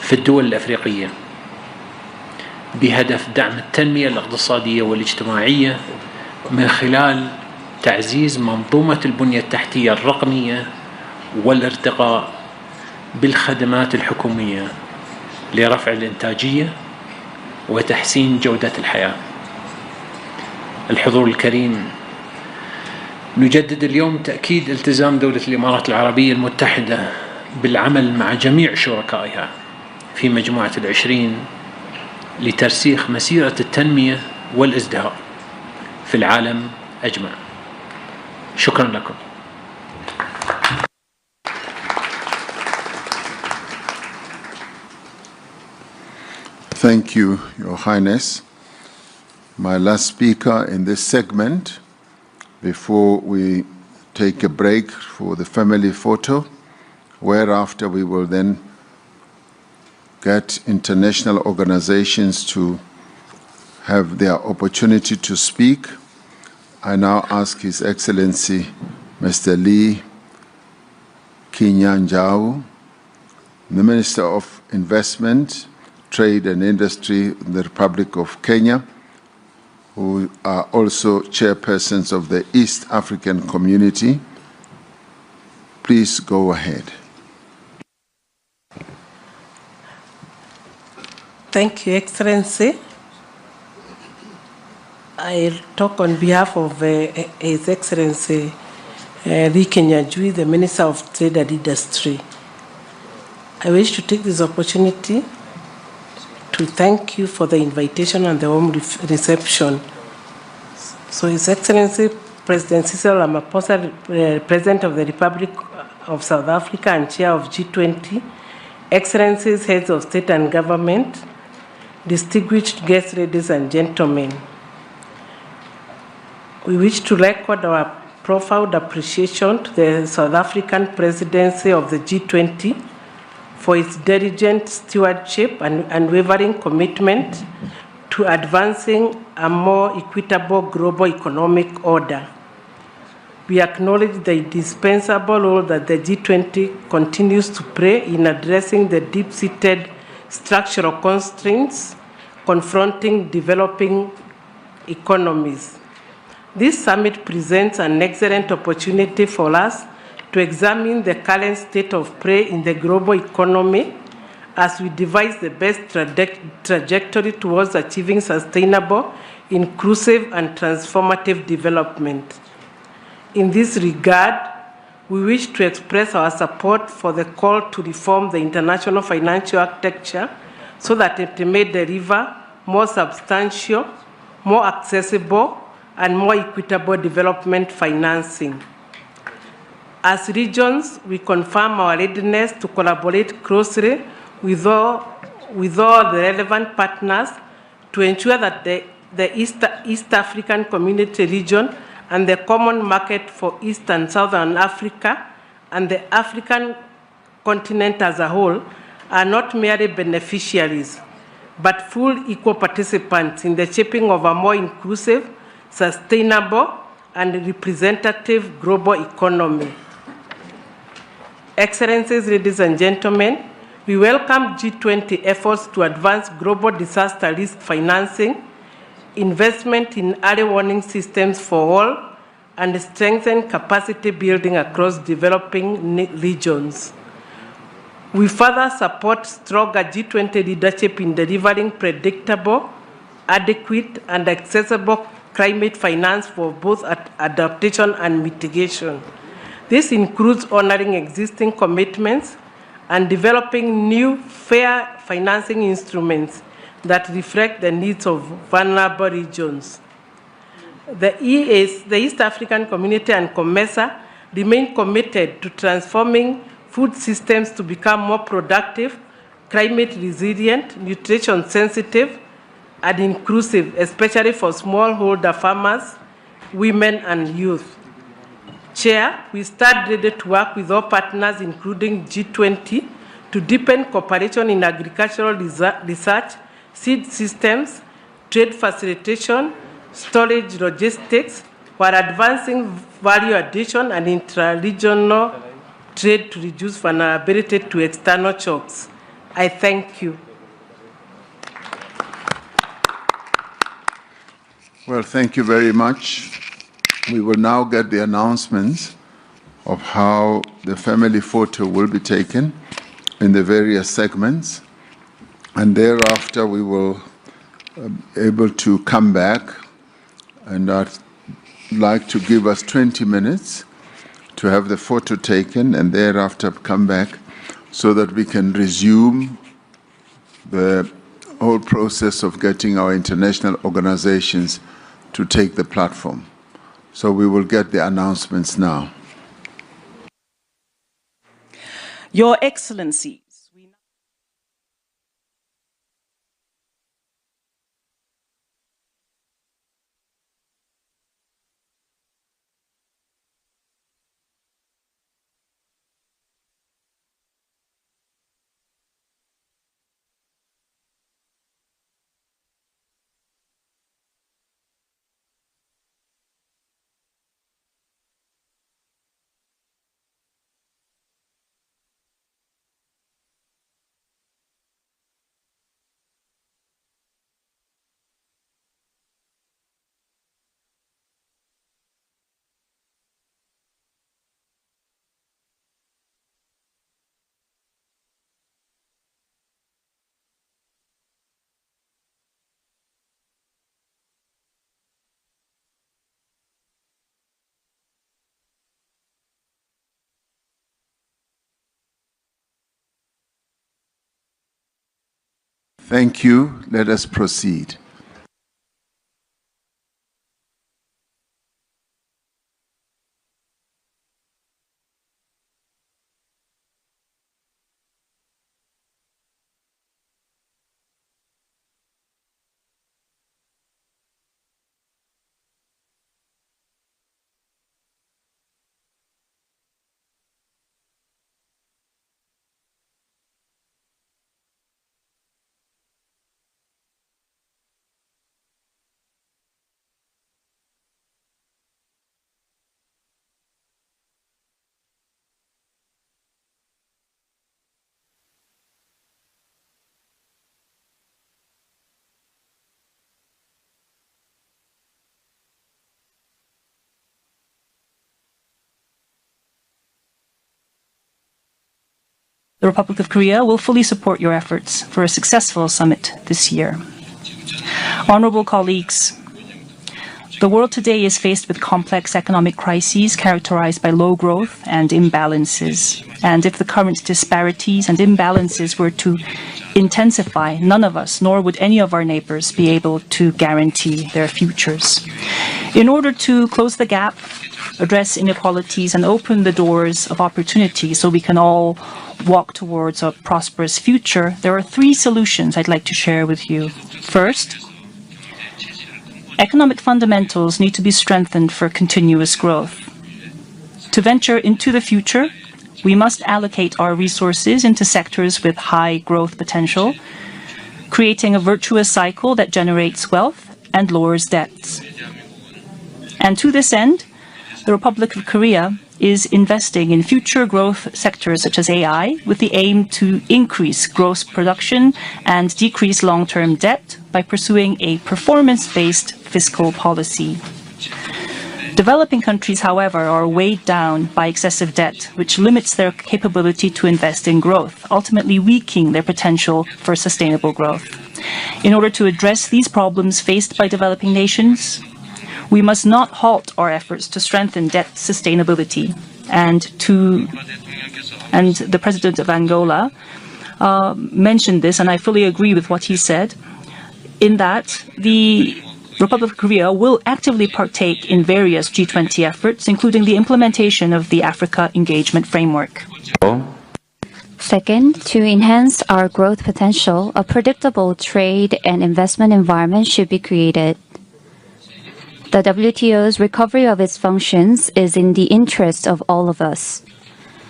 في الدول الأفريقية بهدف دعم التنمية الاقتصادية والاجتماعية من خلال تعزيز منظومة البنية التحتية الرقمية والارتقاء بالخدمات الحكومية لرفع الإنتاجية وتحسين جودة الحياة. الحضور الكريم، نجدد اليوم تأكيد التزام دولة الإمارات العربية المتحدة بالعمل مع جميع شركائها في مجموعة ال20 لترسيخ مسيرة التنمية والازدهار في العالم أجمع. شكرا لكم. Thank you, Your Highness. My last speaker in this segment, before we take a break for the family photo, whereafter we will then get international organizations to have their opportunity to speak. I now ask His Excellency Mr. Lee Kinyanjau, the Minister of Investment, Trade and Industry in the Republic of Kenya, who are also chairpersons of the East African Community. Please go ahead. Thank you, Excellency. I'll talk on behalf of His Excellency Lee Kinyanjui, the Minister of Trade and Industry. I wish to take this opportunity to thank you for the invitation and the warm reception. So His Excellency President Cyril Ramaphosa, President of the Republic of South Africa and Chair of G20, Excellencies, Heads of State and Government, distinguished guests, ladies and gentlemen, we wish to record our profound appreciation to the South African Presidency of the G20 for its diligent stewardship and unwavering commitment to advancing a more equitable global economic order. We acknowledge the indispensable role that the G20 continues to play in addressing the deep-seated structural constraints confronting developing economies. This summit presents an excellent opportunity for us to examine the current state of play in the global economy as we devise the best trajectory towards achieving sustainable, inclusive, and transformative development. In this regard, we wish to express our support for the call to reform the international financial architecture so that it may deliver more substantial, more accessible, and more equitable development financing. As regions, we confirm our readiness to collaborate closely with all the relevant partners to ensure that the East African Community region and the common market for East and Southern Africa and the African continent as a whole are not merely beneficiaries, but full equal participants in the shaping of a more inclusive, sustainable, and representative global economy. Excellencies, ladies and gentlemen, we welcome G20 efforts to advance global disaster risk financing, investment in early warning systems for all, and strengthen capacity building across developing regions. We further support stronger G20 leadership in delivering predictable, adequate, and accessible climate finance for both adaptation and mitigation. This includes honoring existing commitments and developing new fair financing instruments that reflect the needs of vulnerable regions. The East African Community and COMESA remain committed to transforming food systems to become more productive, climate resilient, nutrition sensitive, and inclusive, especially for smallholder farmers, women, and youth. Chair, we stand ready to work with all partners, including G20, to deepen cooperation in agricultural research, seed systems, trade facilitation, storage logistics, while advancing value addition and intra-regional trade to reduce vulnerability to external shocks. I thank you. Well, thank you very much. We will now get the announcements of how the family photo will be taken in the various segments, and thereafter we will able to come back, and I'd like to give us 20 minutes to have the photo taken and thereafter come back so that we can resume the whole process of getting our international organizations to take the platform. So we will get the announcements now. Your Excellencies, Thank you. Let us proceed. the Republic of Korea will fully support your efforts for a successful summit this year. Honorable colleagues, the world today is faced with complex economic crises characterized by low growth and imbalances. And if the current disparities and imbalances were to intensify, none of us, nor would any of our neighbors, be able to guarantee their futures. In order to close the gap, address inequalities, and open the doors of opportunity so we can all walk towards a prosperous future, there are three solutions I'd like to share with you. First, economic fundamentals need to be strengthened for continuous growth. To venture into the future, we must allocate our resources into sectors with high growth potential, creating a virtuous cycle that generates wealth and lowers debts. And to this end, the Republic of Korea is investing in future growth sectors such as AI with the aim to increase gross production and decrease long-term debt by pursuing a performance-based fiscal policy. Developing countries, however, are weighed down by excessive debt, which limits their capability to invest in growth, ultimately weakening their potential for sustainable growth. In order to address these problems faced by developing nations, we must not halt our efforts to strengthen debt sustainability. And the President of Angola mentioned this, and I fully agree with what he said, in that the Republic of Korea will actively partake in various G20 efforts, including the implementation of the Africa Engagement Framework. Second, to enhance our growth potential, a predictable trade and investment environment should be created. The WTO's recovery of its functions is in the interest of all of us.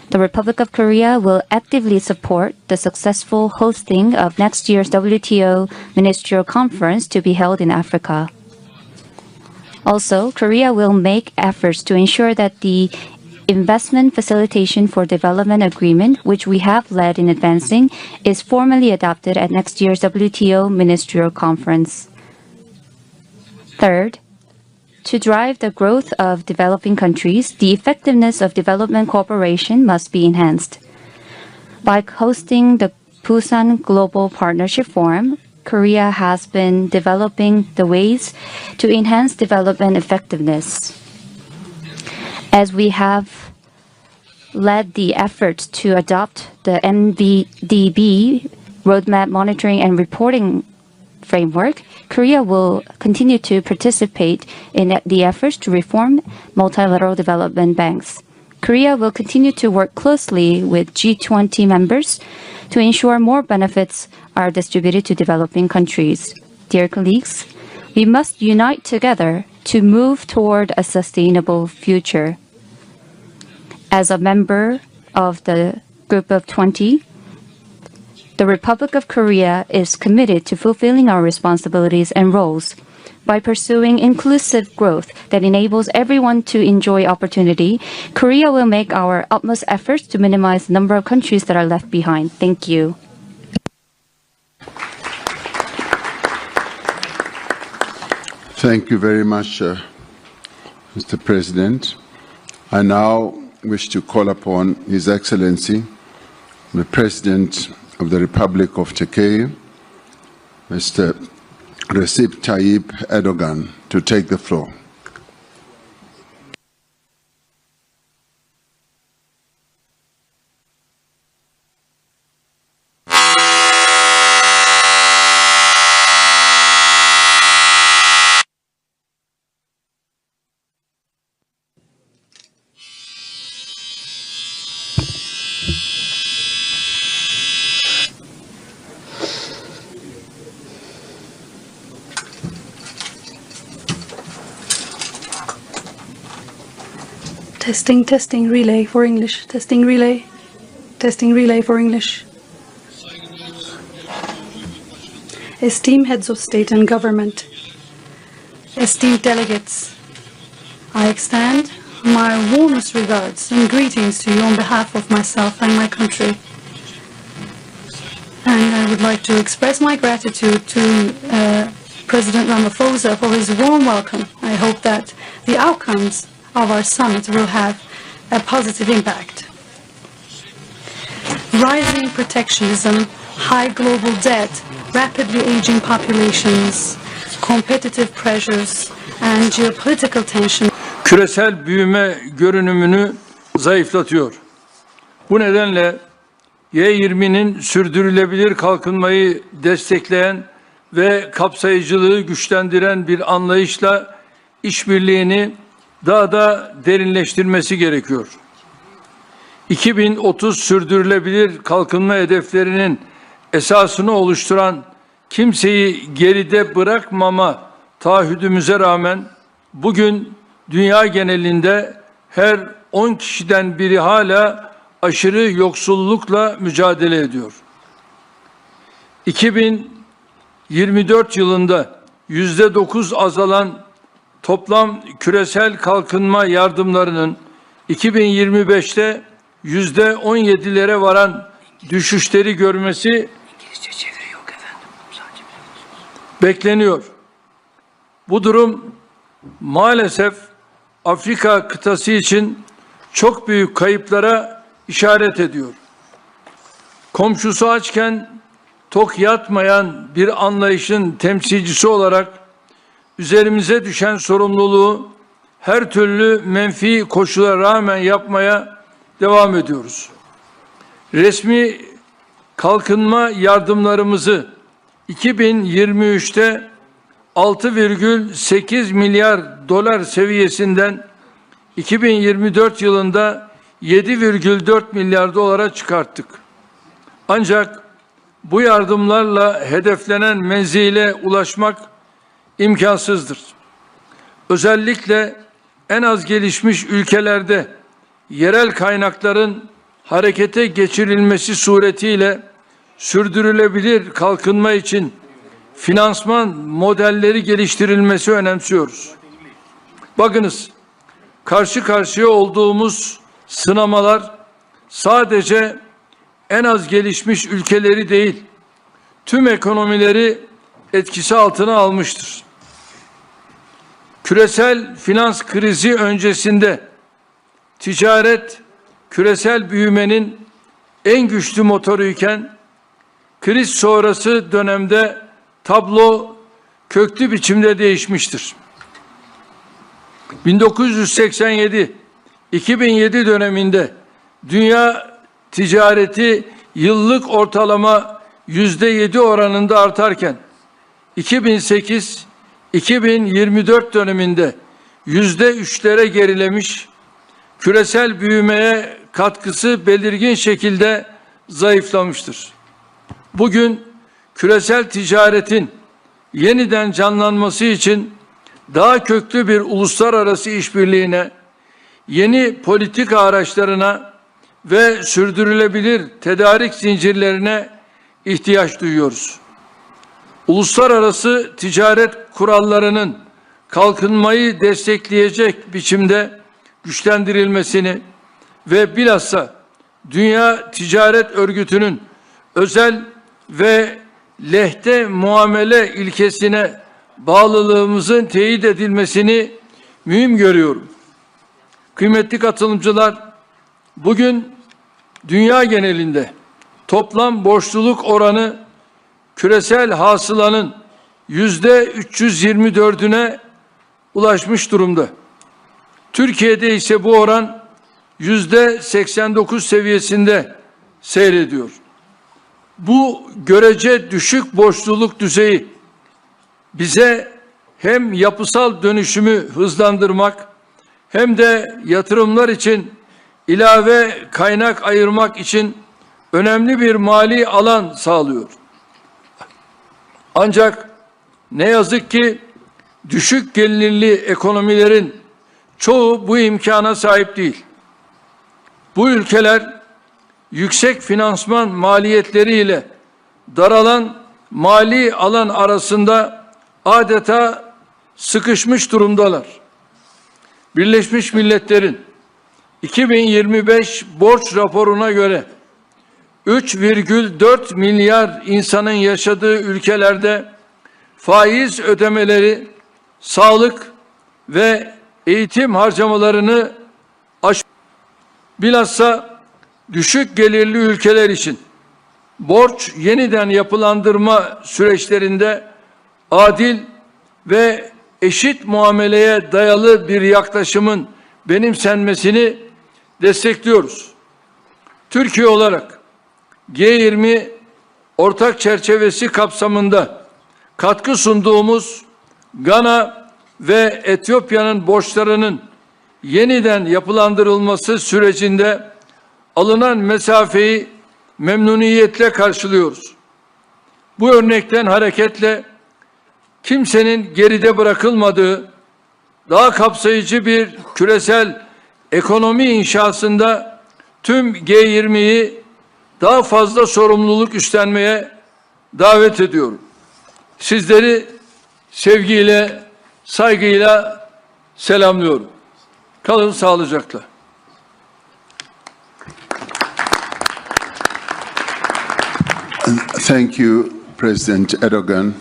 The Republic of Korea will actively support the successful hosting of next year's WTO Ministerial Conference to be held in Africa. Also, Korea will make efforts to ensure that the Investment Facilitation for Development Agreement, which we have led in advancing, is formally adopted at next year's WTO Ministerial Conference. Third, To drive the growth of developing countries, the effectiveness of development cooperation must be enhanced. By hosting the Busan Global Partnership Forum, Korea has been developing the ways to enhance development effectiveness. As we have led the effort to adopt the MDB Roadmap Monitoring and Reporting Framework, Korea will continue to participate in the efforts to reform multilateral development banks. Korea will continue to work closely with G20 members to ensure more benefits are distributed to developing countries. Dear colleagues, we must unite together to move toward a sustainable future. As a member of the Group of 20, the Republic of Korea is committed to fulfilling our responsibilities and roles. By pursuing inclusive growth that enables everyone to enjoy opportunity, Korea will make our utmost efforts to minimize the number of countries that are left behind. Thank you. Thank you very much, Mr. President. I now wish to call upon His Excellency, the President of the Republic of Turkey, Mr. Recep Tayyip Erdogan, to take the floor. Testing, relay for English. Testing, relay for English. Esteemed heads of state and government, esteemed delegates, I extend my warmest regards and greetings to you on behalf of myself and my country. And I would like to express my gratitude to President Ramaphosa for his warm welcome. I hope that the outcomes of our summit will have a positive impact. Rising protectionism, high global debt, rapidly aging populations, competitive pressures, and geopolitical tension. Küresel büyüme görünümünü zayıflatıyor. Bu nedenle G20'nin sürdürülebilir kalkınmayı destekleyen ve kapsayıcılığı güçlendiren bir anlayışla işbirliğini daha da derinleştirmesi gerekiyor. 2030 sürdürülebilir kalkınma hedeflerinin esasını oluşturan kimseyi geride bırakmama taahhüdümüze rağmen bugün dünya genelinde her 10 kişiden biri hala aşırı yoksullukla mücadele ediyor. 2024 yılında %9 azalan toplam küresel kalkınma yardımlarının 2025'te %17'lere varan düşüşleri görmesi bekleniyor. Bu durum maalesef Afrika kıtası için çok büyük kayıplara işaret ediyor. Komşusu açken tok yatmayan bir anlayışın temsilcisi olarak üzerimize düşen sorumluluğu her türlü menfi koşula rağmen yapmaya devam ediyoruz. Resmi kalkınma yardımlarımızı 2023'te 6,8 milyar dolar seviyesinden 2024 yılında 7,4 milyar dolara çıkarttık. Ancak bu yardımlarla hedeflenen menzile ulaşmak imkansızdır. Özellikle en az gelişmiş ülkelerde yerel kaynakların harekete geçirilmesi suretiyle sürdürülebilir kalkınma için finansman modelleri geliştirilmesi önemsiyoruz. Bakınız, karşı karşıya olduğumuz sınamalar sadece en az gelişmiş ülkeleri değil, tüm ekonomileri etkisi altına almıştır. Küresel finans krizi öncesinde ticaret küresel büyümenin en güçlü motoruyken kriz sonrası dönemde tablo köklü biçimde değişmiştir. 1987-2007 döneminde dünya ticareti yıllık ortalama %7 oranında artarken 2008-2024 döneminde %3'lere gerilemiş, küresel büyümeye katkısı belirgin şekilde zayıflamıştır. Bugün küresel ticaretin yeniden canlanması için daha köklü bir uluslararası işbirliğine, yeni politika araçlarına ve sürdürülebilir tedarik zincirlerine ihtiyaç duyuyoruz. Uluslararası ticaret kurallarının kalkınmayı destekleyecek biçimde güçlendirilmesini ve bilhassa Dünya Ticaret Örgütü'nün özel ve lehte muamele ilkesine bağlılığımızın teyit edilmesini mühim görüyorum. Kıymetli katılımcılar, bugün dünya genelinde toplam borçluluk oranı küresel hasılanın %324'üne ulaşmış durumda. Türkiye'de ise bu oran %89 seviyesinde seyrediyor. Bu görece düşük borçluluk düzeyi bize hem yapısal dönüşümü hızlandırmak hem de yatırımlar için ilave kaynak ayırmak için önemli bir mali alan sağlıyor. Ancak ne yazık ki düşük gelirli ekonomilerin çoğu bu imkana sahip değil. Bu ülkeler yüksek finansman maliyetleriyle daralan mali alan arasında adeta sıkışmış durumdalar. Birleşmiş Milletler'in 2025 borç raporuna göre 3,4 milyar insanın yaşadığı ülkelerde faiz ödemeleri, sağlık ve eğitim harcamalarını bilhassa düşük gelirli ülkeler için borç yeniden yapılandırma süreçlerinde adil ve eşit muameleye dayalı bir yaklaşımın benimsenmesini destekliyoruz. Türkiye olarak G20 ortak çerçevesi kapsamında katkı sunduğumuz Gana ve Etiyopya'nın borçlarının yeniden yapılandırılması sürecinde alınan mesafeyi memnuniyetle karşılıyoruz. Bu örnekten hareketle kimsenin geride bırakılmadığı daha kapsayıcı bir küresel ekonomi inşasında tüm G20'yi daha fazla sorumluluk üstlenmeye davet ediyorum. Sizleri sevgiyle, saygıyla selamlıyorum. Kalın sağlıcakla. Thank you, President Erdogan.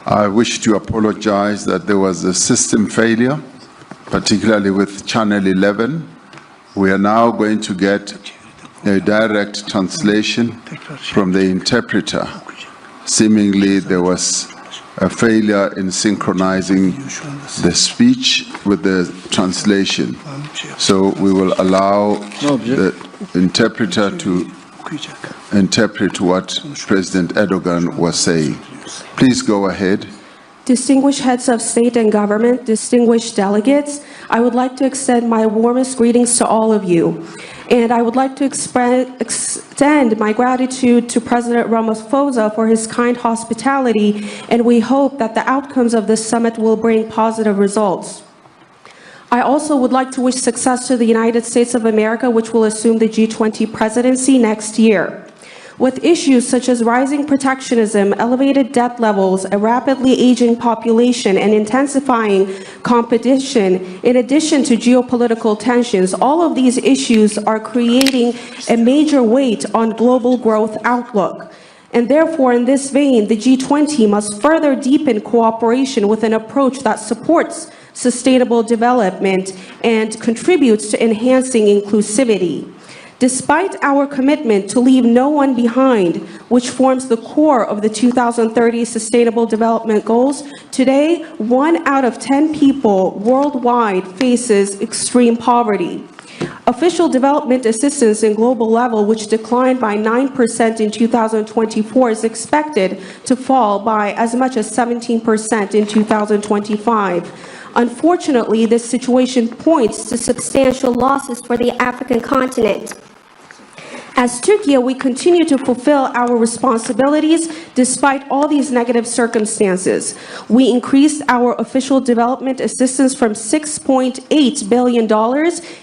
I wish to apologize that there was a system failure, particularly with Channel 11. We are now going to get a direct translation from the interpreter. Seemingly, there was a failure in synchronizing the speech with the translation. So we will allow the interpreter to interpret what President Erdogan was saying. Please go ahead. Distinguished heads of state and government, distinguished delegates, I would like to extend my warmest greetings to all of you. And I would like to extend my gratitude to President Ramaphosa for his kind hospitality, and we hope that the outcomes of this summit will bring positive results. I also would like to wish success to the United States of America, which will assume the G20 presidency next year. With issues such as rising protectionism, elevated debt levels, a rapidly aging population, and intensifying competition, in addition to geopolitical tensions, all of these issues are creating a major weight on global growth outlook. And therefore, in this vein, the G20 must further deepen cooperation with an approach that supports sustainable development and contributes to enhancing inclusivity. Despite our commitment to leave no one behind, which forms the core of the 2030 Sustainable Development Goals, today 1 out of 10 people worldwide faces extreme poverty. Official development assistance in global level, which declined by 9% in 2024, is expected to fall by as much as 17% in 2025. Unfortunately, this situation points to substantial losses for the African continent. As Turkey, we continue to fulfill our responsibilities despite all these negative circumstances. We increased our official development assistance from $6.8 billion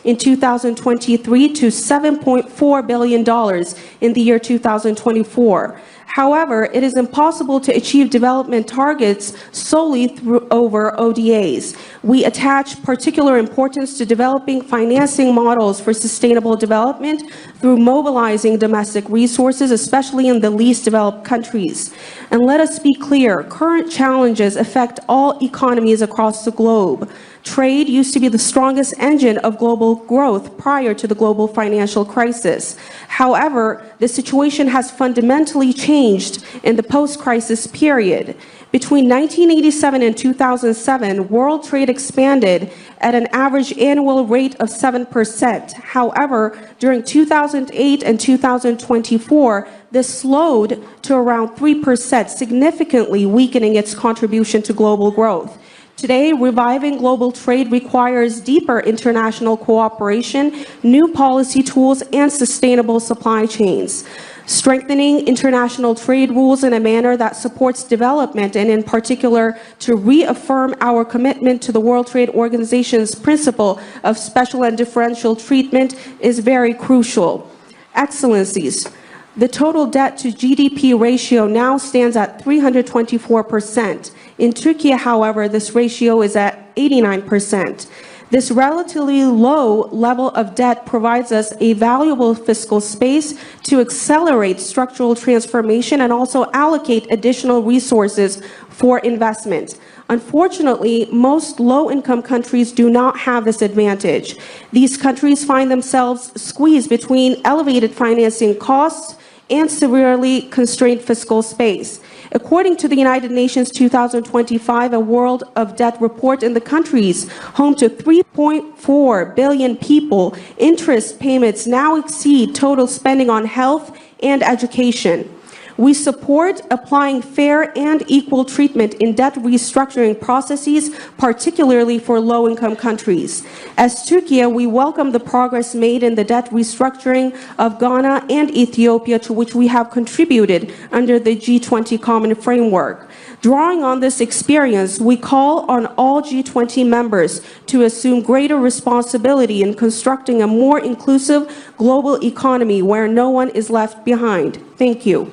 in 2023 to $7.4 billion in the year 2024. However, it is impossible to achieve development targets solely over ODAs. We attach particular importance to developing financing models for sustainable development through mobilizing domestic resources, especially in the least developed countries. And let us be clear, current challenges affect all economies across the globe. Trade used to be the strongest engine of global growth prior to the global financial crisis. However, the situation has fundamentally changed in the post-crisis period. Between 1987 and 2007, world trade expanded at an average annual rate of 7%. However, during 2008 and 2024, this slowed to around 3%, significantly weakening its contribution to global growth. Today, reviving global trade requires deeper international cooperation, new policy tools, and sustainable supply chains. Strengthening international trade rules in a manner that supports development, and in particular to reaffirm our commitment to the World Trade Organization's principle of special and differential treatment, is very crucial. Excellencies, the total debt to GDP ratio now stands at 324%. In Turkey, however, this ratio is at 89%. This relatively low level of debt provides us a valuable fiscal space to accelerate structural transformation and also allocate additional resources for investment. Unfortunately, most low-income countries do not have this advantage. These countries find themselves squeezed between elevated financing costs and severely constrained fiscal space. According to the United Nations 2025, a World of Debt report, in the countries home to 3.4 billion people, interest payments now exceed total spending on health and education. We support applying fair and equal treatment in debt restructuring processes, particularly for low-income countries. As Turkey, we welcome the progress made in the debt restructuring of Ghana and Ethiopia, to which we have contributed under the G20 Common Framework. Drawing on this experience, we call on all G20 members to assume greater responsibility in constructing a more inclusive global economy where no one is left behind. Thank you.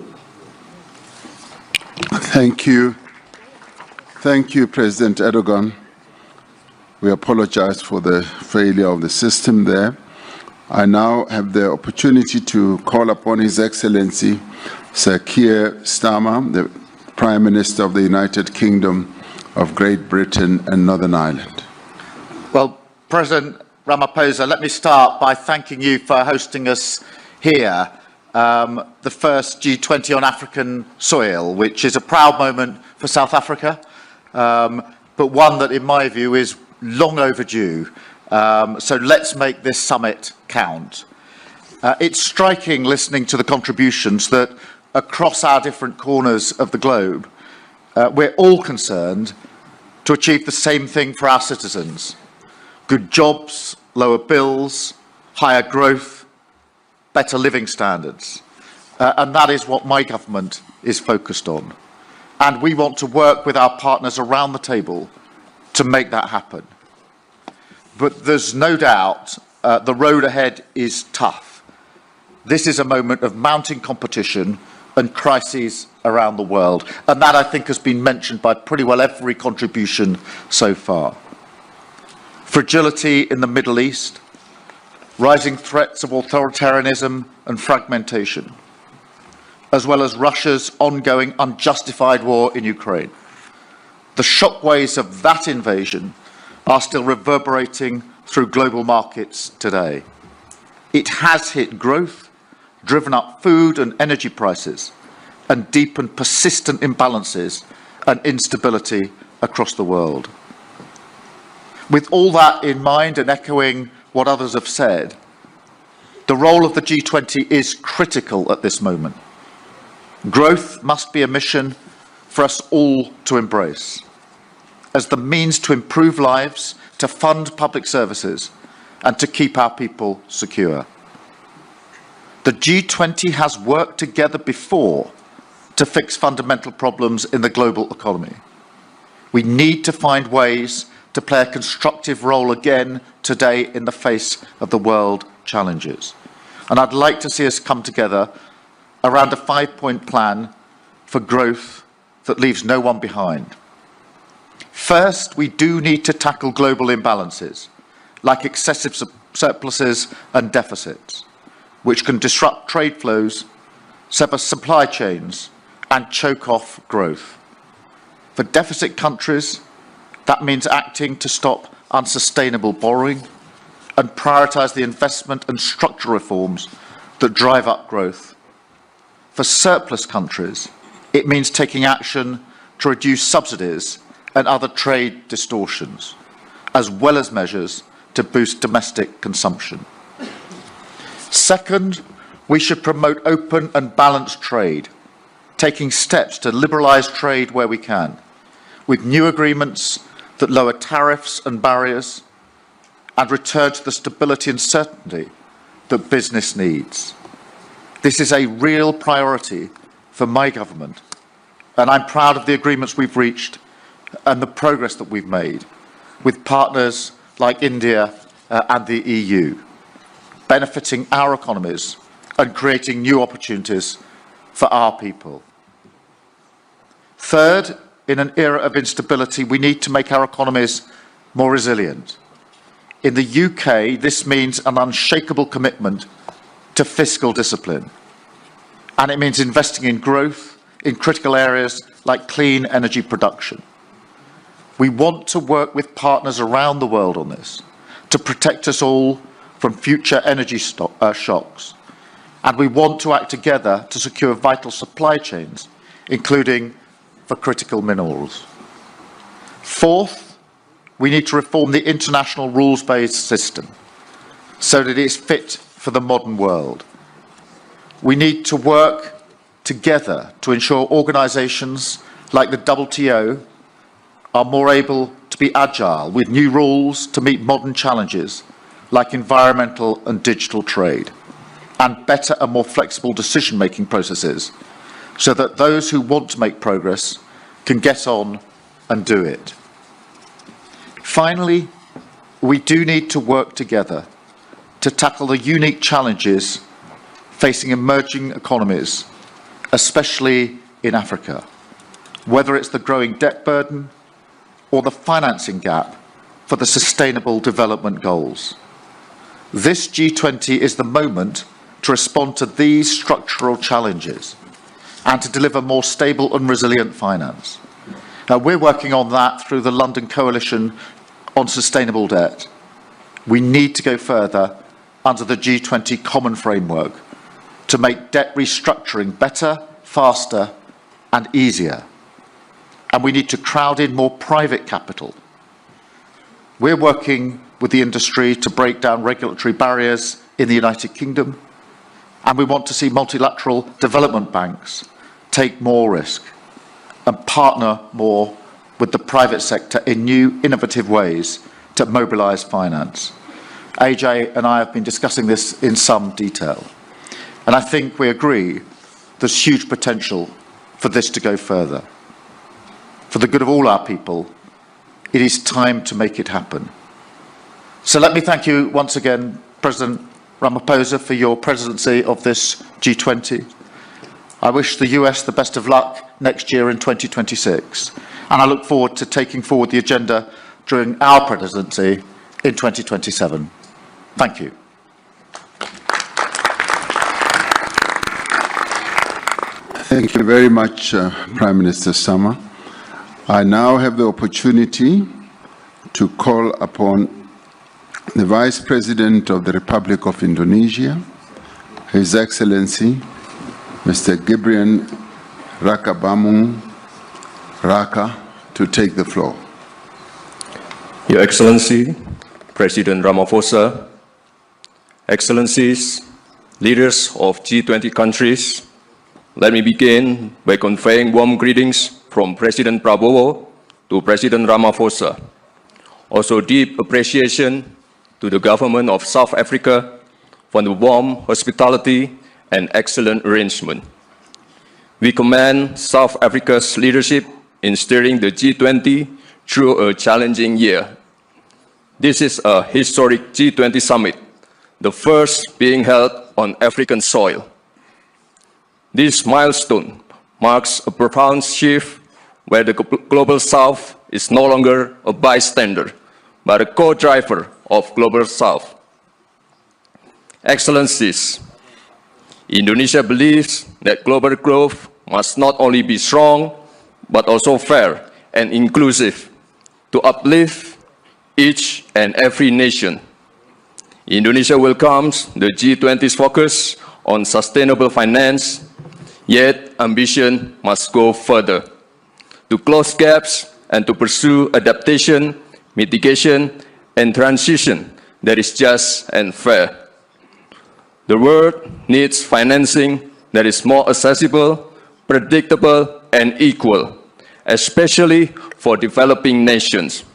Thank you. Thank you, President Erdogan. We apologize for the failure of the system there. I now have the opportunity to call upon His Excellency Sir Keir Starmer, the Prime Minister of the United Kingdom of Great Britain and Northern Ireland. Well, President Ramaphosa, let me start by thanking you for hosting us here. The first G20 on African soil, which is a proud moment for South Africa, but one that, in my view, is long overdue. So let's make this summit count. It's striking, listening to the contributions, that across our different corners of the globe, we're all concerned to achieve the same thing for our citizens: good jobs, lower bills, higher growth, better living standards. And that is what my government is focused on. And we want to work with our partners around the table to make that happen. But there's no doubt the road ahead is tough. This is a moment of mounting competition and crises around the world. And that, I think, has been mentioned by pretty well every contribution so far. Fragility in the Middle East, rising threats of authoritarianism and fragmentation, as well as Russia's ongoing unjustified war in Ukraine. The shockwaves of that invasion are still reverberating through global markets today. It has hit growth, driven up food and energy prices, and deepened persistent imbalances and instability across the world. With all that in mind, and echoing what others have said, the role of the G20 is critical at this moment. Growth must be a mission for us all to embrace, as the means to improve lives, to fund public services, and to keep our people secure. The G20 has worked together before to fix fundamental problems in the global economy. We need to find ways to play a constructive role again today in the face of the world challenges. And I'd like to see us come together around a 5-point plan for growth that leaves no one behind. First, we do need to tackle global imbalances, like excessive surpluses and deficits, which can disrupt trade flows, sever supply chains, and choke off growth. For deficit countries, that means acting to stop unsustainable borrowing and prioritise the investment and structural reforms that drive up growth. For surplus countries, it means taking action to reduce subsidies and other trade distortions, as well as measures to boost domestic consumption. Second, we should promote open and balanced trade, taking steps to liberalise trade where we can, with new agreements that lower tariffs and barriers and return to the stability and certainty that business needs. This is a real priority for my government, and I'm proud of the agreements we've reached and the progress that we've made with partners like India and the EU, benefiting our economies and creating new opportunities for our people. Third, in an era of instability, we need to make our economies more resilient. In the UK, this means an unshakable commitment to fiscal discipline, and it means investing in growth in critical areas like clean energy production. We want to work with partners around the world on this to protect us all from future energy shocks, and we want to act together to secure vital supply chains, including for critical minerals. Fourth, we need to reform the international rules-based system so that it is fit for the modern world. We need to work together to ensure organisations like the WTO are more able to be agile with new rules to meet modern challenges like environmental and digital trade, and better and more flexible decision-making processes so that those who want to make progress can get on and do it. Finally, we do need to work together to tackle the unique challenges facing emerging economies, especially in Africa, whether it's the growing debt burden or the financing gap for the Sustainable Development Goals. This G20 is the moment to respond to these structural challenges and to deliver more stable and resilient finance. Now, we're working on that through the London Coalition on Sustainable Debt. We need to go further under the G20 Common Framework to make debt restructuring better, faster, and easier. And we need to crowd in more private capital. We're working with the industry to break down regulatory barriers in the United Kingdom, and we want to see multilateral development banks take more risk and partner more with the private sector in new, innovative ways to mobilise finance. AJ and I have been discussing this in some detail, and I think we agree there's huge potential for this to go further. For the good of all our people, it is time to make it happen. So let me thank you once again, President Ramaphosa, for your presidency of this G20. I wish the US the best of luck next year in 2026, and I look forward to taking forward the agenda during our presidency in 2027. Thank you. Thank you very much, Prime Minister Sama. I now have the opportunity to call upon the Vice President of the Republic of Indonesia, His Excellency, Mr. Gibrian Rakabamung Raka, to take the floor. Your Excellency, President Ramaphosa, Excellencies, leaders of G20 countries, let me begin by conveying warm greetings from President Prabowo to President Ramaphosa. Also deep appreciation to the government of South Africa for the warm hospitality and excellent arrangement. We commend South Africa's leadership in steering the G20 through a challenging year. This is a historic G20 Summit, the first being held on African soil. This milestone marks a profound shift where the Global South is no longer a bystander, but a co-driver of Global South. Excellencies, Indonesia believes that global growth must not only be strong, but also fair and inclusive to uplift each and every nation. Indonesia welcomes the G20's focus on sustainable finance, yet ambition must go further to close gaps and to pursue adaptation, mitigation, and transition that is just and fair. The world needs financing that is more accessible, predictable, and equal, especially for developing nations,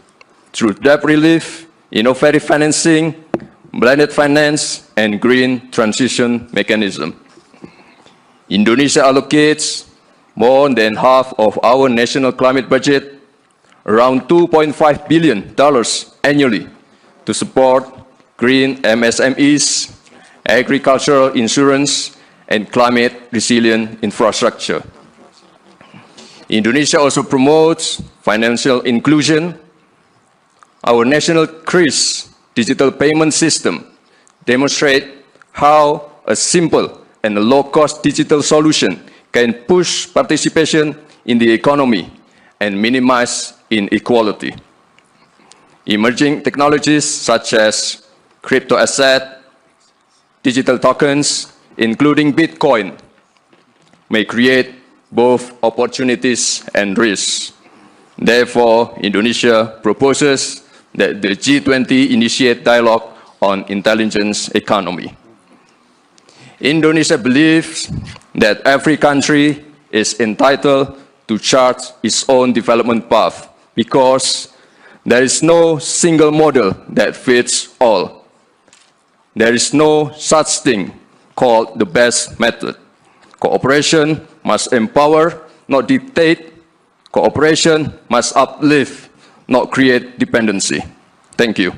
through debt relief, innovative financing, blended finance, and green transition mechanism. Indonesia allocates more than half of our national climate budget, around $2.5 billion annually, to support green MSMEs, agricultural insurance, and climate-resilient infrastructure. Indonesia also promotes financial inclusion. Our national CRIS digital payment system demonstrates how a simple and a low-cost digital solution can push participation in the economy and minimize inequality. Emerging technologies such as crypto asset, digital tokens, including Bitcoin, may create both opportunities and risks. Therefore, Indonesia proposes that the G20 initiate dialogue on intelligence economy. Indonesia believes that every country is entitled to chart its own development path because there is no single model that fits all. There is no such thing called the best method. Cooperation must empower, not dictate. Cooperation must uplift, not create dependency. Thank you.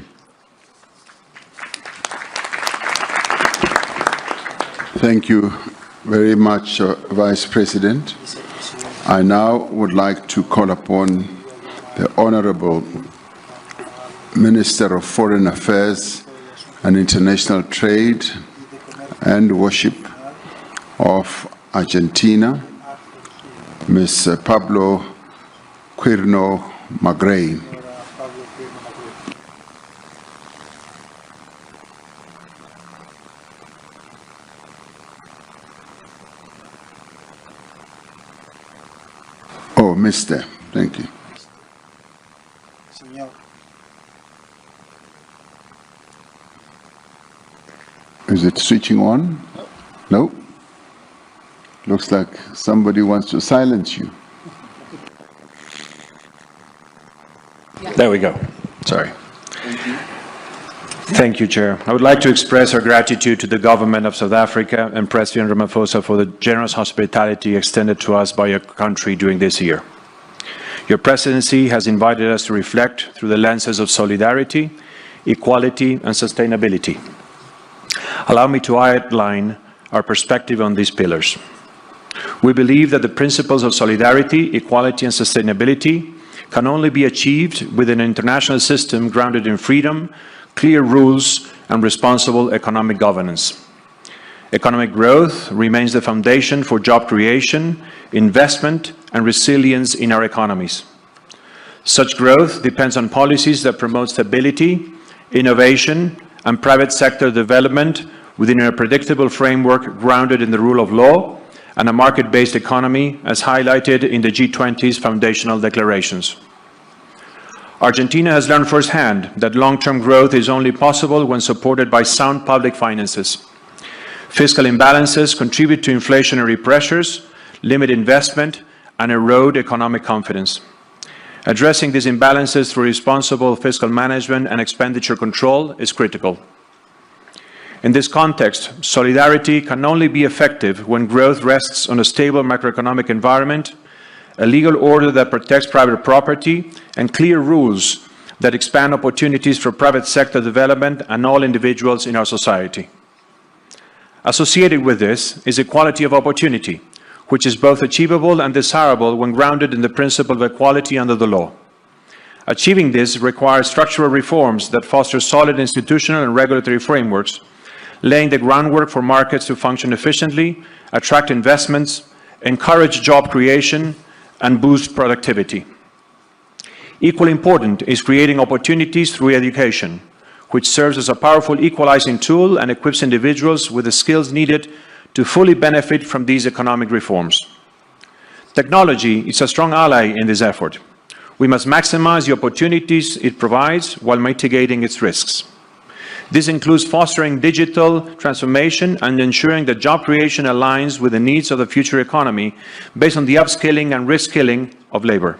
Thank you very much, Vice President. I now would like to call upon the Honorable Minister of Foreign Affairs and International Trade and Worship of Argentina, Ms. Pablo Quirno Magrain. Oh, Mr. Thank you. Is it switching on? No? Looks like somebody wants to silence you. There we go. Sorry. Thank you, Chair. I would like to express our gratitude to the government of South Africa and President Ramaphosa for the generous hospitality extended to us by your country during this year. Your presidency has invited us to reflect through the lenses of solidarity, equality, and sustainability. Allow me to outline our perspective on these pillars. We believe that the principles of solidarity, equality, and sustainability can only be achieved within an international system grounded in freedom, clear rules, and responsible economic governance. Economic growth remains the foundation for job creation, investment, and resilience in our economies. Such growth depends on policies that promote stability, innovation, and private sector development within a predictable framework grounded in the rule of law and a market-based economy, as highlighted in the G20's foundational declarations. Argentina has learned firsthand that long-term growth is only possible when supported by sound public finances. Fiscal imbalances contribute to inflationary pressures, limit investment, and erode economic confidence. Addressing these imbalances through responsible fiscal management and expenditure control is critical. In this context, solidarity can only be effective when growth rests on a stable macroeconomic environment, a legal order that protects private property, and clear rules that expand opportunities for private sector development and all individuals in our society. Associated with this is equality of opportunity, which is both achievable and desirable when grounded in the principle of equality under the law. Achieving this requires structural reforms that foster solid institutional and regulatory frameworks, laying the groundwork for markets to function efficiently, attract investments, encourage job creation, and boost productivity. Equally important is creating opportunities through education, which serves as a powerful equalizing tool and equips individuals with the skills needed to fully benefit from these economic reforms. Technology is a strong ally in this effort. We must maximize the opportunities it provides while mitigating its risks. This includes fostering digital transformation and ensuring that job creation aligns with the needs of the future economy based on the upskilling and reskilling of labor.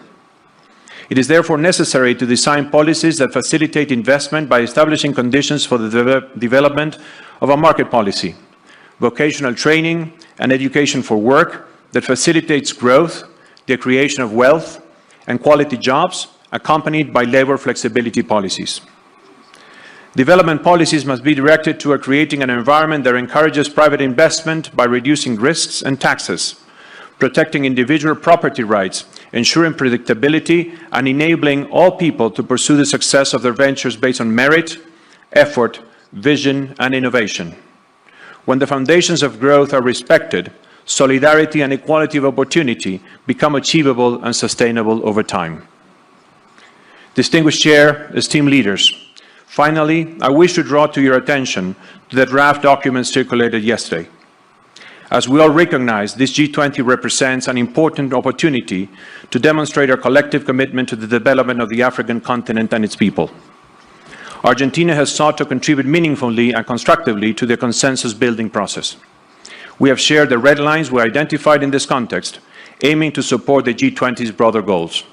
It is therefore necessary to design policies that facilitate investment by establishing conditions for the development of a market policy, vocational training, and education for work that facilitates growth, the creation of wealth, and quality jobs, accompanied by labor flexibility policies. Development policies must be directed toward creating an environment that encourages private investment by reducing risks and taxes, protecting individual property rights, ensuring predictability, and enabling all people to pursue the success of their ventures based on merit, effort, vision, and innovation. When the foundations of growth are respected, solidarity and equality of opportunity become achievable and sustainable over time. Distinguished Chair, esteemed leaders, finally, I wish to draw to your attention to the draft document circulated yesterday. As we all recognize, this G20 represents an important opportunity to demonstrate our collective commitment to the development of the African continent and its people. Argentina has sought to contribute meaningfully and constructively to the consensus-building process. We have shared the red lines we identified in this context, aiming to support the G20's broader goals.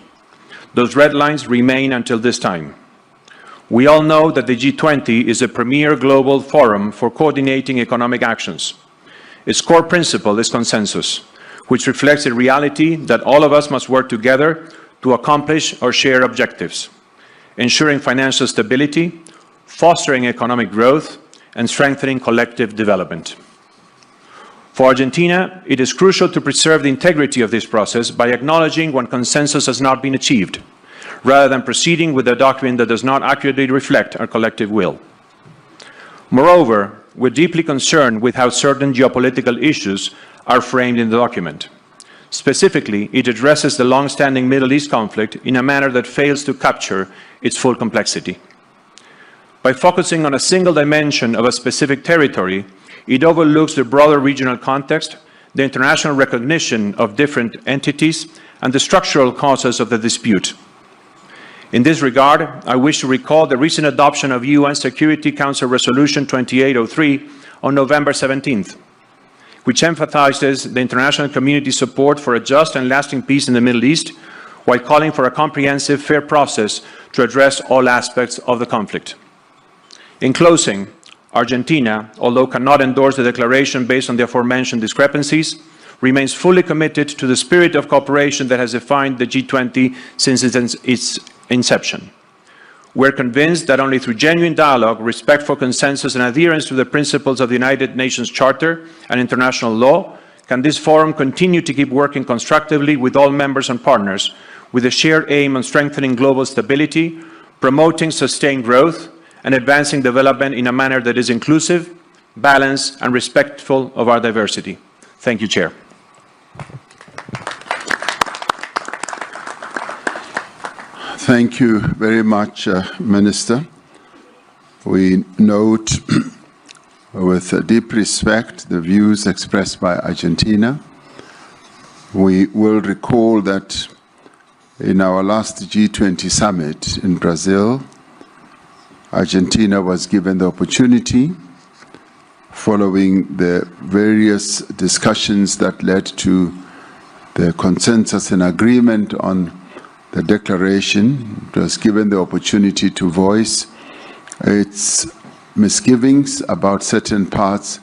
Those red lines remain until this time. We all know that the G20 is a premier global forum for coordinating economic actions. Its core principle is consensus, which reflects the reality that all of us must work together to accomplish our shared objectives, ensuring financial stability, fostering economic growth, and strengthening collective development. For Argentina, it is crucial to preserve the integrity of this process by acknowledging when consensus has not been achieved, rather than proceeding with a document that does not accurately reflect our collective will. Moreover, we're deeply concerned with how certain geopolitical issues are framed in the document. Specifically, it addresses the long-standing Middle East conflict in a manner that fails to capture its full complexity. By focusing on a single dimension of a specific territory, it overlooks the broader regional context, the international recognition of different entities, and the structural causes of the dispute. In this regard, I wish to recall the recent adoption of UN Security Council Resolution 2803 on November 17th, which emphasizes the international community's support for a just and lasting peace in the Middle East, while calling for a comprehensive, fair process to address all aspects of the conflict. In closing, Argentina, although cannot endorse the declaration based on the aforementioned discrepancies, remains fully committed to the spirit of cooperation that has defined the G20 since its inception. We're convinced that only through genuine dialogue, respect for consensus, and adherence to the principles of the United Nations Charter and international law can this forum continue to keep working constructively with all members and partners with a shared aim on strengthening global stability, promoting sustained growth, and advancing development in a manner that is inclusive, balanced, and respectful of our diversity. Thank you, Chair. Thank you very much, Minister. We note with deep respect the views expressed by Argentina. We will recall that in our last G20 Summit in Brazil, Argentina was given the opportunity, following the various discussions that led to the consensus and agreement on the declaration. It was given the opportunity to voice its misgivings about certain parts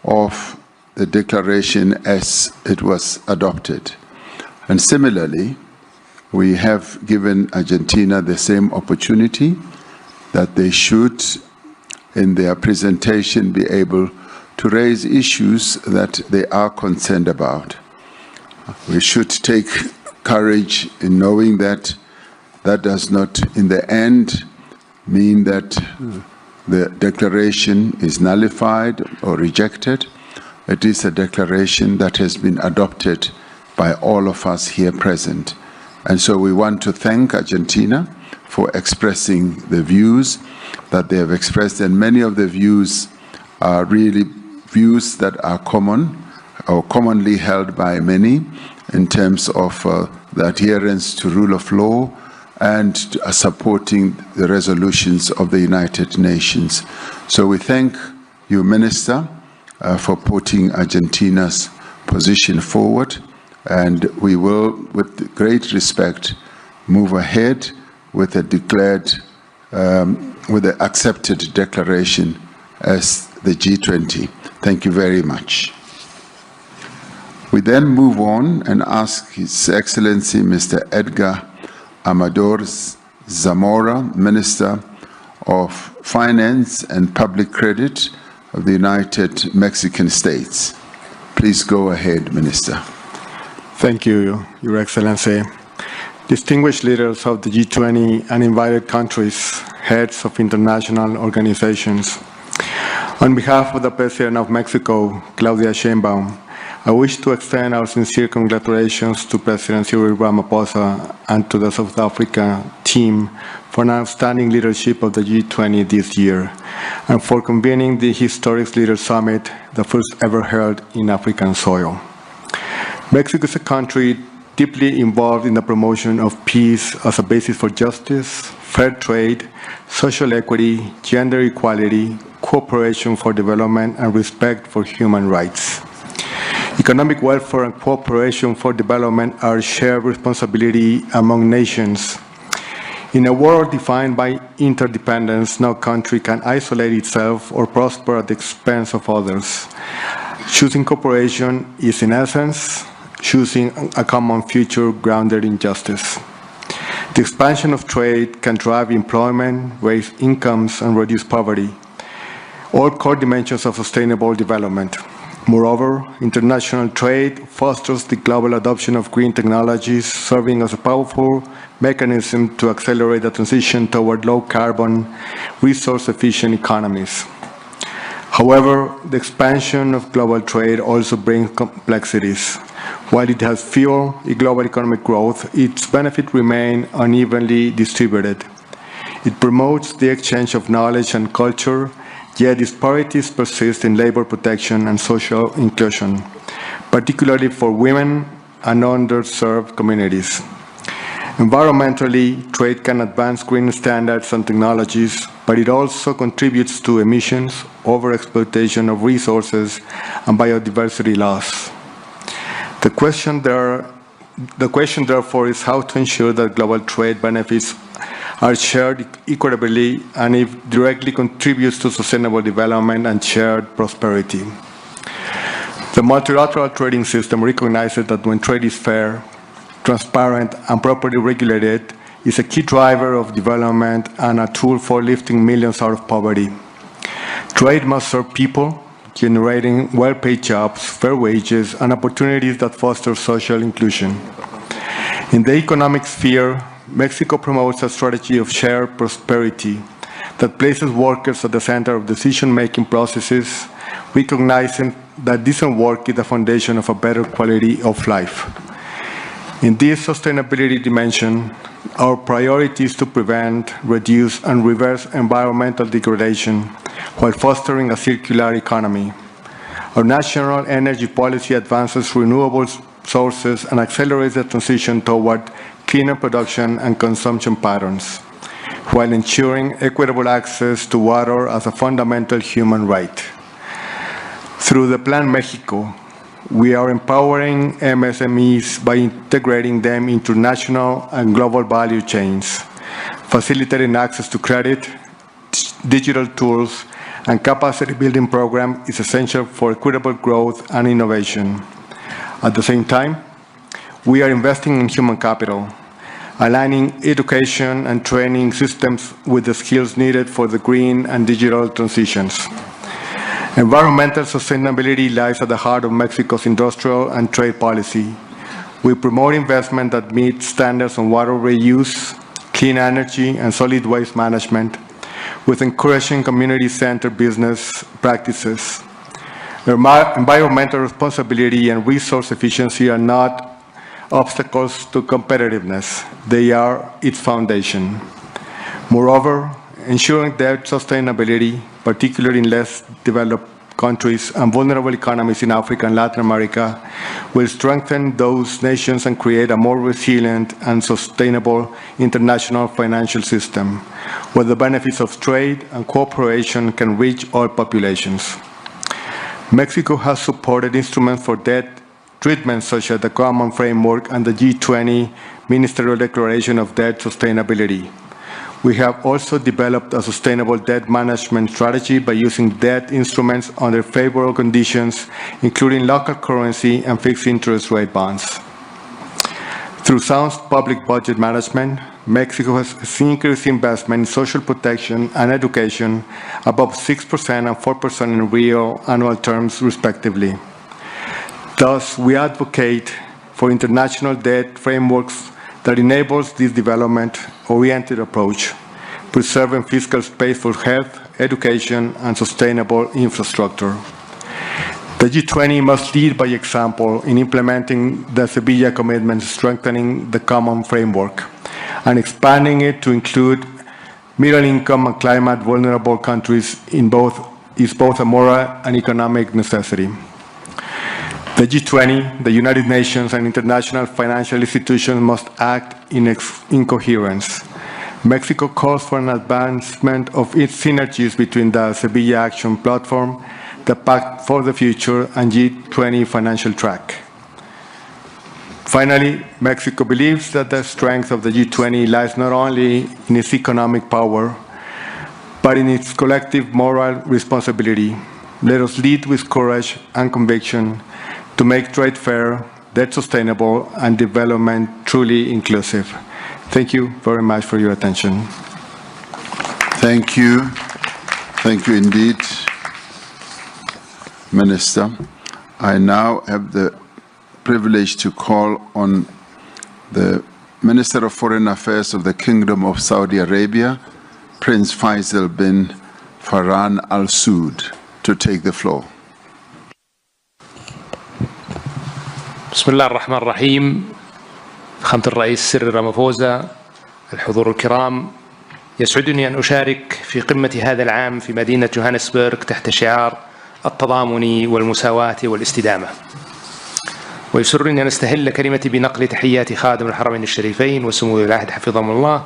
of the declaration as it was adopted. And similarly, we have given Argentina the same opportunity, that they should, in their presentation, be able to raise issues that they are concerned about. We should take courage in knowing that that does not, in the end, mean that the declaration is nullified or rejected. It is a declaration that has been adopted by all of us here present. And so we want to thank Argentina for expressing the views that they have expressed, and many of the views are really views that are common or commonly held by many in terms of the adherence to rule of law and supporting the resolutions of the United Nations. So we thank you, Minister, for putting Argentina's position forward, and we will, with great respect, move ahead with a declared, with the accepted declaration as the G20. Thank you very much. We then move on and ask His Excellency Mr. Edgar Amador Zamora, Minister of Finance and Public Credit of the United Mexican States. Please go ahead, Minister. Thank you, Your Excellency. Distinguished leaders of the G20 and invited countries, heads of international organizations. On behalf of the President of Mexico, Claudia Sheinbaum, I wish to extend our sincere congratulations to President Cyril Ramaphosa and to the South Africa team for an outstanding leadership of the G20 this year, and for convening the historic Leaders Summit, the first ever held in African soil. Mexico is a country deeply involved in the promotion of peace as a basis for justice, fair trade, social equity, gender equality, cooperation for development, and respect for human rights. Economic welfare and cooperation for development are shared responsibility among nations. In a world defined by interdependence, no country can isolate itself or prosper at the expense of others. Choosing cooperation is, in essence, choosing a common future grounded in justice. The expansion of trade can drive employment, raise incomes, and reduce poverty, all core dimensions of sustainable development. Moreover, international trade fosters the global adoption of green technologies, serving as a powerful mechanism to accelerate the transition toward low-carbon, resource-efficient economies. However, the expansion of global trade also brings complexities. While it has fueled global economic growth, its benefits remain unevenly distributed. It promotes the exchange of knowledge and culture, yet disparities persist in labor protection and social inclusion, particularly for women and underserved communities. Environmentally, trade can advance green standards and technologies, but it also contributes to emissions, overexploitation of resources, and biodiversity loss. The question, therefore, is how to ensure that global trade benefits are shared equitably and if directly contributes to sustainable development and shared prosperity. The multilateral trading system recognizes that when trade is fair, transparent, and properly regulated, is a key driver of development and a tool for lifting millions out of poverty. Trade must serve people, generating well-paid jobs, fair wages, and opportunities that foster social inclusion. In the economic sphere, Mexico promotes a strategy of shared prosperity that places workers at the center of decision-making processes, recognizing that decent work is the foundation of a better quality of life. In this sustainability dimension, our priority is to prevent, reduce, and reverse environmental degradation while fostering a circular economy. Our national energy policy advances renewable sources and accelerates the transition toward cleaner production and consumption patterns, while ensuring equitable access to water as a fundamental human right. Through the Plan Mexico, we are empowering MSMEs by integrating them into national and global value chains, facilitating access to credit, digital tools, and capacity building program is essential for equitable growth and innovation. At the same time, we are investing in human capital, aligning education and training systems with the skills needed for the green and digital transitions. Environmental sustainability lies at the heart of Mexico's industrial and trade policy. We promote investment that meets standards on water reuse, clean energy, and solid waste management, with encouraging community-centered business practices. Environmental responsibility and resource efficiency are not obstacles to competitiveness. They are its foundation. Moreover, ensuring debt sustainability, particularly in less developed countries and vulnerable economies in Africa and Latin America, will strengthen those nations and create a more resilient and sustainable international financial system, where the benefits of trade and cooperation can reach all populations. Mexico has supported instruments for debt treatment such as the Common Framework and the G20 Ministerial Declaration of Debt Sustainability. We have also developed a sustainable debt management strategy by using debt instruments under favorable conditions, including local currency and fixed interest rate bonds. Through sound public budget management, Mexico has increased investment in social protection and education above 6% and 4% in real annual terms, respectively. Thus, we advocate for international debt frameworks that enables this development-oriented approach, preserving fiscal space for health, education, and sustainable infrastructure. The G20 must lead by example in implementing the Sevilla commitment, strengthening the Common Framework, and expanding it to include middle-income and climate-vulnerable countries is both a moral and economic necessity. The G20, the United Nations, and international financial institutions must act in coherence. Mexico calls for an advancement of its synergies between the Sevilla Action Platform, the Pact for the Future, and G20 financial track. Finally, Mexico believes that the strength of the G20 lies not only in its economic power, but in its collective moral responsibility. Let us lead with courage and conviction to make trade fair, debt sustainable, and development truly inclusive. Thank you very much for your attention. Thank you. Thank you indeed, Minister. I now have the privilege to call on the Minister of Foreign Affairs of the Kingdom of Saudi Arabia, Prince Faisal bin Farhan Al Saud, to take the floor. بسم الله الرحمن الرحيم. فخامة الرئيس سيريل رامافوزا، الحضور الكرام، يسعدني أن أشارك في قمة هذا العام في مدينة جوهانسبرغ تحت شعار التضامن والمساواة والاستدامة. ويسرني أن أستهل كلمتي بنقل تحيات خادم الحرمين الشريفين وسمو العهد حفظهم الله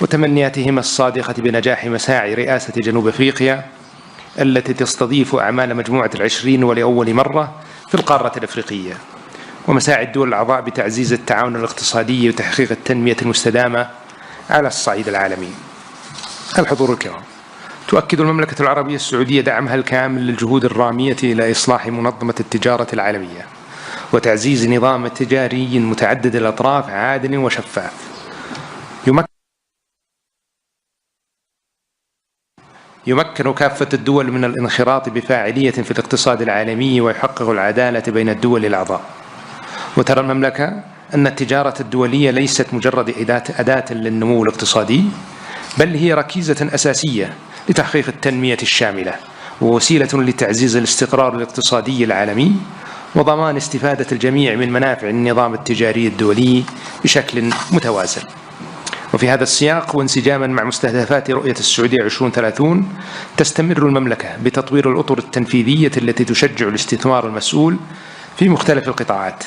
وتمنياتهما الصادقة بنجاح مساعي رئاسة جنوب أفريقيا التي تستضيف أعمال مجموعة العشرين ولأول مرة في القارة الأفريقية، ومساعي الدول الأعضاء بتعزيز التعاون الاقتصادي وتحقيق التنمية المستدامة على الصعيد العالمي. الحضور الكرام، تؤكد المملكة العربية السعودية دعمها الكامل للجهود الرامية إلى إصلاح منظمة التجارة العالمية وتعزيز نظام تجاري متعدد الأطراف عادل وشفاف يمكن كافة الدول من الانخراط بفاعلية في الاقتصاد العالمي ويحقق العدالة بين الدول الأعضاء. وترى المملكة أن التجارة الدولية ليست مجرد أداة للنمو الاقتصادي، بل هي ركيزة أساسية لتحقيق التنمية الشاملة ووسيلة لتعزيز الاستقرار الاقتصادي العالمي وضمان استفادة الجميع من منافع النظام التجاري الدولي بشكل متوازن. وفي هذا السياق وانسجاما مع مستهدفات رؤية السعودية 2030 تستمر المملكة بتطوير الأطر التنفيذية التي تشجع الاستثمار المسؤول في مختلف القطاعات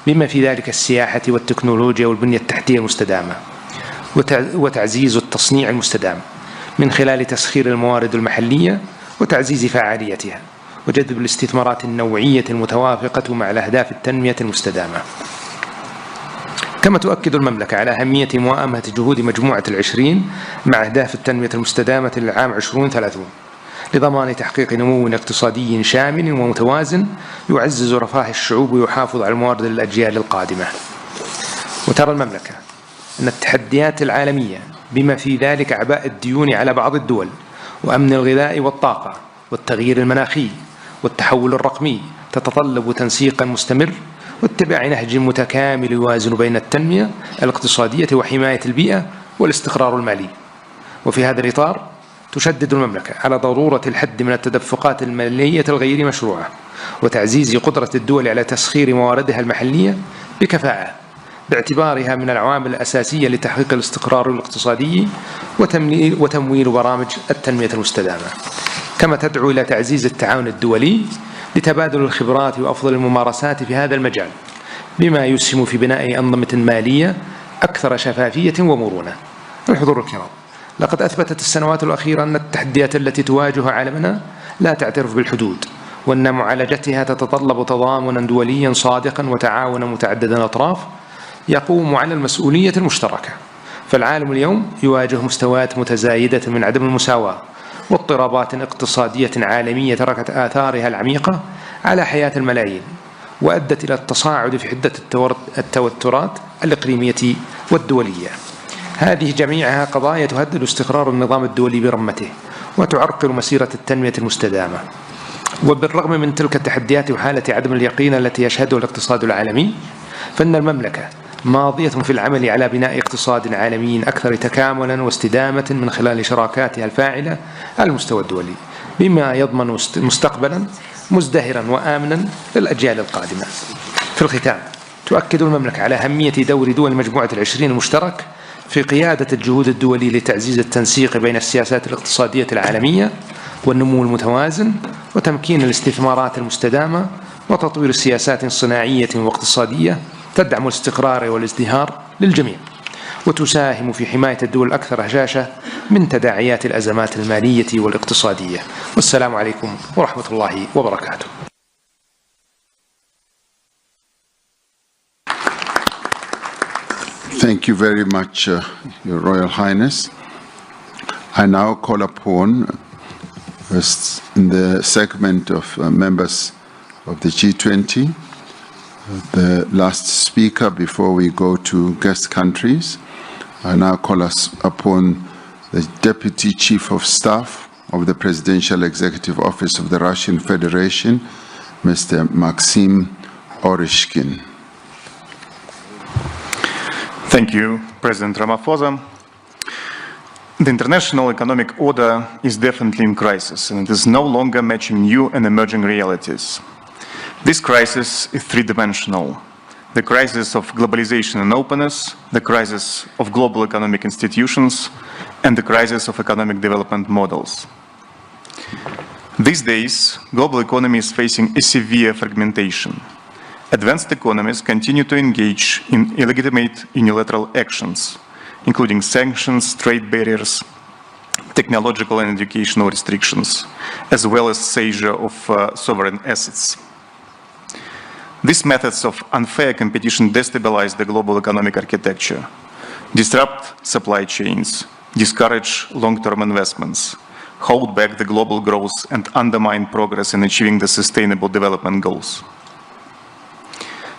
بما في ذلك السياحة والتكنولوجيا والبنية التحتية المستدامة وتعزيز التصنيع المستدام من خلال تسخير الموارد المحلية وتعزيز فعاليتها وجذب الاستثمارات النوعية المتوافقة مع الأهداف التنمية المستدامة. كما تؤكد المملكة على أهمية موائمة جهود مجموعة العشرين مع أهداف التنمية المستدامة للعام 2030 لضمان تحقيق نمو اقتصادي شامل ومتوازن يعزز رفاه الشعوب ويحافظ على الموارد للأجيال القادمة. وترى المملكة أن التحديات العالمية بما في ذلك أعباء الديون على بعض الدول وأمن الغذاء والطاقة والتغيير المناخي والتحول الرقمي تتطلب تنسيقا مستمر واتباع نهج متكامل يوازن بين التنمية الاقتصادية وحماية البيئة والاستقرار المالي. وفي هذا الإطار تشدد المملكة على ضرورة الحد من التدفقات المالية الغير مشروعة وتعزيز قدرة الدول على تسخير مواردها المحلية بكفاءة باعتبارها من العوامل الأساسية لتحقيق الاستقرار الاقتصادي وتمويل برامج التنمية المستدامة. كما تدعو إلى تعزيز التعاون الدولي لتبادل الخبرات وأفضل الممارسات في هذا المجال بما يسهم في بناء أنظمة مالية أكثر شفافية ومرونة. الحضور الكرام، لقد أثبتت السنوات الأخيرة أن التحديات التي تواجه عالمنا لا تعترف بالحدود وأن معالجتها تتطلب تضامنا دوليا صادقا وتعاونا متعدد الأطراف يقوم على المسؤولية المشتركة. فالعالم اليوم يواجه مستويات متزايدة من عدم المساواة واضطرابات اقتصادية عالمية تركت آثارها العميقة على حياة الملايين وأدت إلى التصاعد في حدة التوترات الإقليمية والدولية. هذه جميعها قضايا تهدد استقرار النظام الدولي برمته وتعرقل مسيرة التنمية المستدامة. وبالرغم من تلك التحديات وحالة عدم اليقين التي يشهدها الاقتصاد العالمي فإن المملكة ماضية في العمل على بناء اقتصاد عالمي أكثر تكاملا واستدامة من خلال شراكاتها الفاعلة على المستوى الدولي بما يضمن مستقبلا مزدهرا وآمنا للأجيال القادمة. في الختام تؤكد المملكة على أهمية دور دول مجموعة العشرين المشترك في قيادة الجهود الدولية لتعزيز التنسيق بين السياسات الاقتصادية العالمية والنمو المتوازن وتمكين الاستثمارات المستدامة وتطوير سياسات صناعية واقتصادية تدعم الاستقرار والازدهار للجميع وتساهم في حماية الدول الأكثر هشاشة من تداعيات الأزمات المالية والاقتصادية. والسلام عليكم ورحمة الله وبركاته. Thank you very much, Your Royal Highness. I now call upon, in the segment of members of the G20, the last speaker before we go to guest countries. I now call us upon the Deputy Chief of Staff of the Presidential Executive Office of the Russian Federation, Mr. Maxim Oreshkin. Thank you, President Ramaphosa. The international economic order is definitely in crisis, and it is no longer matching new and emerging realities. This crisis is three-dimensional. The crisis of globalization and openness, the crisis of global economic institutions, and the crisis of economic development models. These days, global economy is facing a severe fragmentation. Advanced economies continue to engage in illegitimate unilateral actions, including sanctions, trade barriers, technological and educational restrictions, as well as seizure of sovereign assets. These methods of unfair competition destabilize the global economic architecture, disrupt supply chains, discourage long-term investments, hold back the global growth, and undermine progress in achieving the sustainable development goals.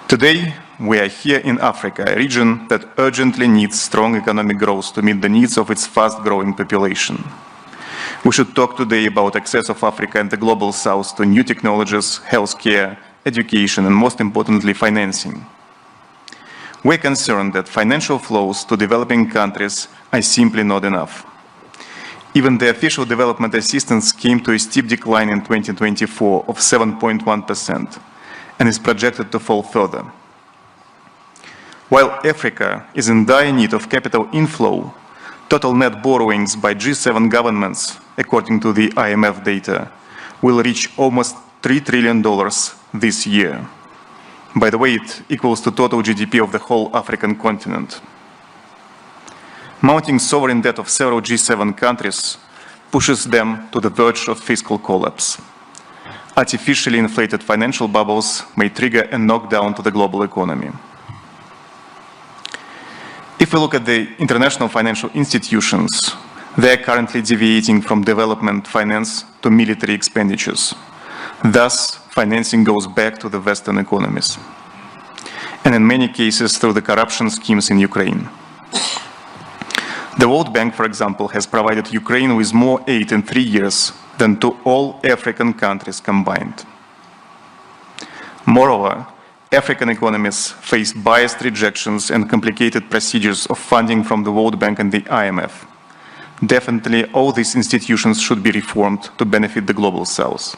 Today, we are here in Africa, a region that urgently needs strong economic growth to meet the needs of its fast-growing population. We should talk today about access of Africa and the global south to new technologies, healthcare, education, and most importantly, financing. We're concerned that financial flows to developing countries are simply not enough. Even the official development assistance came to a steep decline in 2024 of 7.1%, and is projected to fall further. While Africa is in dire need of capital inflow, total net borrowings by G7 governments, according to the IMF data, will reach almost $3 trillion this year. By the way, it equals to total GDP of the whole African continent. Mounting sovereign debt of several G7 countries pushes them to the verge of fiscal collapse. Artificially inflated financial bubbles may trigger a knockdown to the global economy. If we look at the international financial institutions, they are currently deviating from development finance to military expenditures. Thus, financing goes back to the Western economies, and in many cases through the corruption schemes in Ukraine. The World Bank, for example, has provided Ukraine with more aid in 3 years than to all African countries combined. Moreover, African economies face biased rejections and complicated procedures of funding from the World Bank and the IMF. Definitely, all these institutions should be reformed to benefit the global South.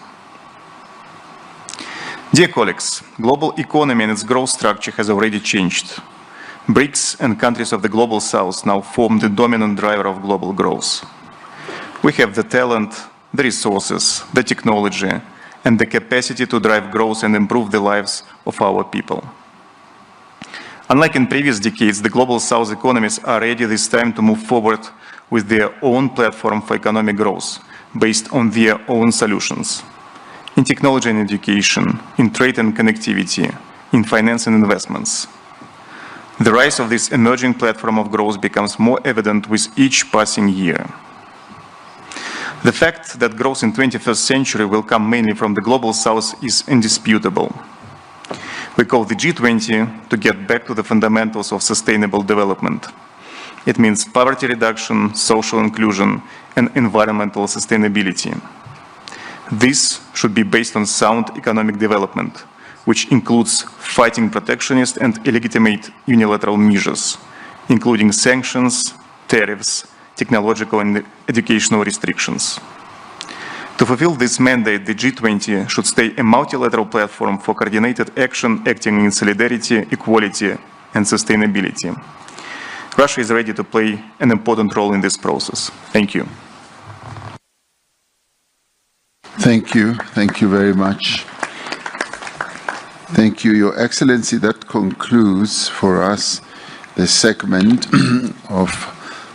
Dear colleagues, global economy and its growth structure has already changed. BRICS and countries of the global South now form the dominant driver of global growth. We have the talent, the resources, the technology, and the capacity to drive growth and improve the lives of our people. Unlike in previous decades, the global South economies are ready this time to move forward with their own platform for economic growth, based on their own solutions. In technology and education, in trade and connectivity, in finance and investments. The rise of this emerging platform of growth becomes more evident with each passing year. The fact that growth in the 21st century will come mainly from the global South is indisputable. We call the G20 to get back to the fundamentals of sustainable development. It means poverty reduction, social inclusion, and environmental sustainability. This should be based on sound economic development, which includes fighting protectionist and illegitimate unilateral measures, including sanctions, tariffs, technological and educational restrictions. To fulfill this mandate, the G20 should stay a multilateral platform for coordinated action acting in solidarity, equality, and sustainability. Russia is ready to play an important role in this process. Thank you. Thank you. Thank you very much. Thank you, Your Excellency. That concludes for us the segment of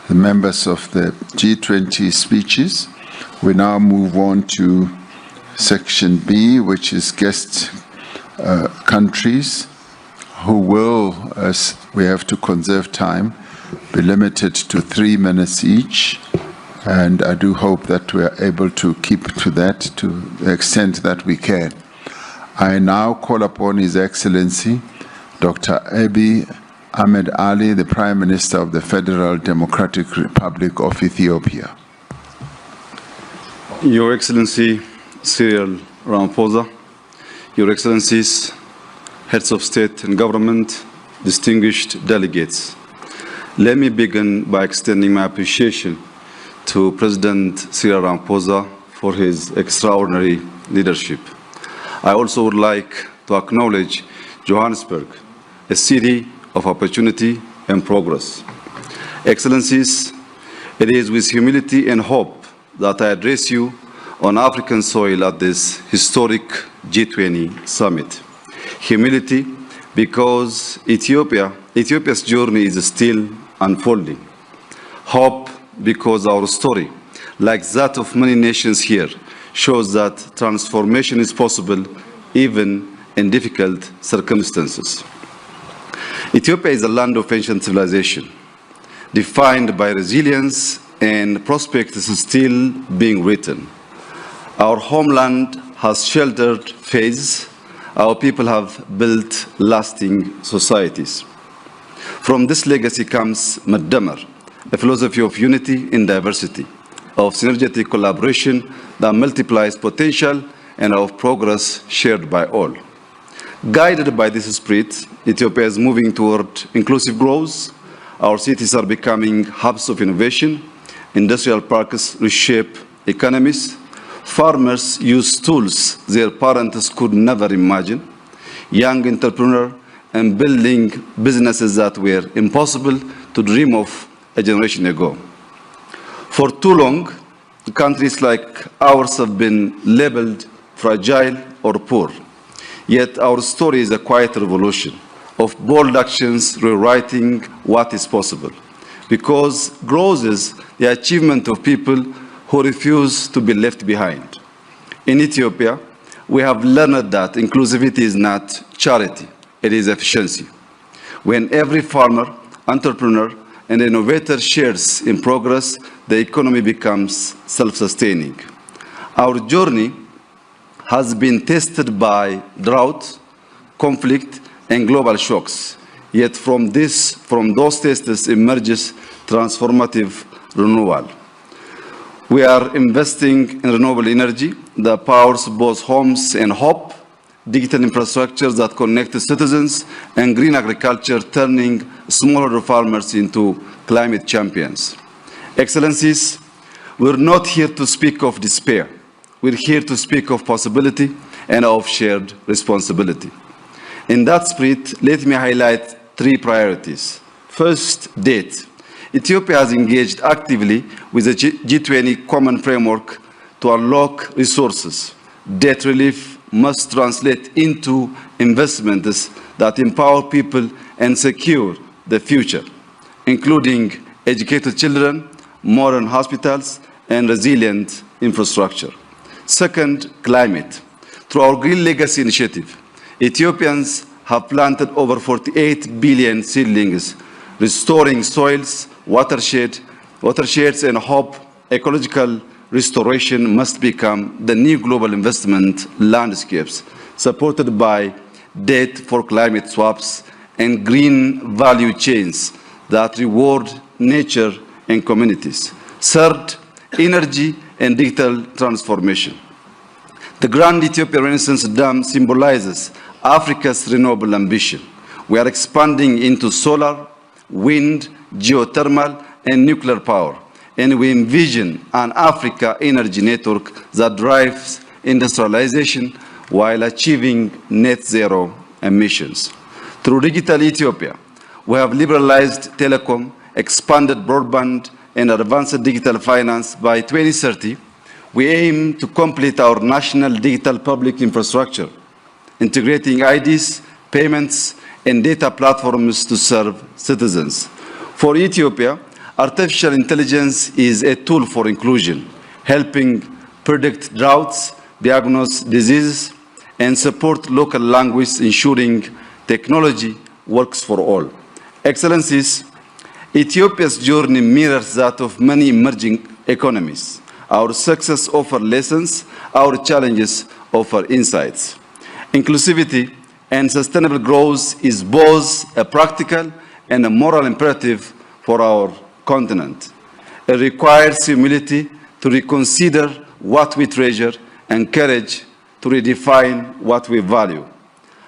the members of the G20 speeches. We now move on to section B, which is guest countries who will, as we have to conserve time, be limited to 3 minutes each. And I do hope that we are able to keep to that to the extent that we can. I now call upon His Excellency, Dr. Abiy Ahmed Ali, the Prime Minister of the Federal Democratic Republic of Ethiopia. Your Excellency Cyril Ramaphosa, Your Excellencies, Heads of State and Government, distinguished delegates, let me begin by extending my appreciation to President Cyril Ramaphosa for his extraordinary leadership. I also would like to acknowledge Johannesburg, a city of opportunity and progress. Excellencies, it is with humility and hope that I address you on African soil at this historic G20 Summit. Humility because Ethiopia's journey is still unfolding. Hope because our story, like that of many nations here, shows that transformation is possible even in difficult circumstances. Ethiopia is a land of ancient civilization, defined by resilience and prospects still being written. Our homeland has sheltered faiths. Our people have built lasting societies. From this legacy comes Madamar, a philosophy of unity in diversity, of synergetic collaboration that multiplies potential and of progress shared by all. Guided by this spirit, Ethiopia is moving toward inclusive growth. Our cities are becoming hubs of innovation. Industrial parks reshape economies. Farmers use tools their parents could never imagine. young entrepreneurs, and building businesses that were impossible to dream of a generation ago. For too long, countries like ours have been labeled fragile or poor. Yet our story is a quiet revolution of bold actions rewriting what is possible. Because growth is the achievement of people who refuse to be left behind. In Ethiopia, we have learned that inclusivity is not charity, it is efficiency. When every farmer, entrepreneur, and innovator shares in progress, the economy becomes self-sustaining. Our journey has been tested by drought, conflict, and global shocks. Yet from those tests emerges transformative renewal. We are investing in renewable energy that powers both homes and hope, digital infrastructures that connect citizens, and green agriculture turning smallholder farmers into climate champions. Excellencies, we're not here to speak of despair. We're here to speak of possibility and of shared responsibility. In that spirit, let me highlight 3 priorities. First, debt. Ethiopia has engaged actively with the G20 common framework to unlock resources. Debt relief must translate into investments that empower people and secure the future, including educated children, modern hospitals, and resilient infrastructure. Second, climate. Through our Green Legacy Initiative, Ethiopians have planted over 48 billion seedlings, restoring soils, watersheds, and hope ecological restoration must become the new global investment landscapes, supported by debt for climate swaps and green value chains that reward nature and communities. Third, energy and digital transformation. The Grand Ethiopia Renaissance Dam symbolizes Africa's renewable ambition. We are expanding into solar, wind, geothermal, and nuclear power, and we envision an Africa energy network that drives industrialization while achieving net zero emissions. Through Digital Ethiopia, we have liberalized telecom, expanded broadband, and advanced digital finance. By 2030, we aim to complete our national digital public infrastructure, integrating IDs, payments, and data platforms to serve citizens. For Ethiopia, artificial intelligence is a tool for inclusion, helping predict droughts, diagnose diseases, and support local language, ensuring technology works for all. Excellencies, Ethiopia's journey mirrors that of many emerging economies. Our success offers lessons, our challenges offer insights. Inclusivity and sustainable growth is both a practical and a moral imperative for our continent. It requires humility to reconsider what we treasure and courage to redefine what we value.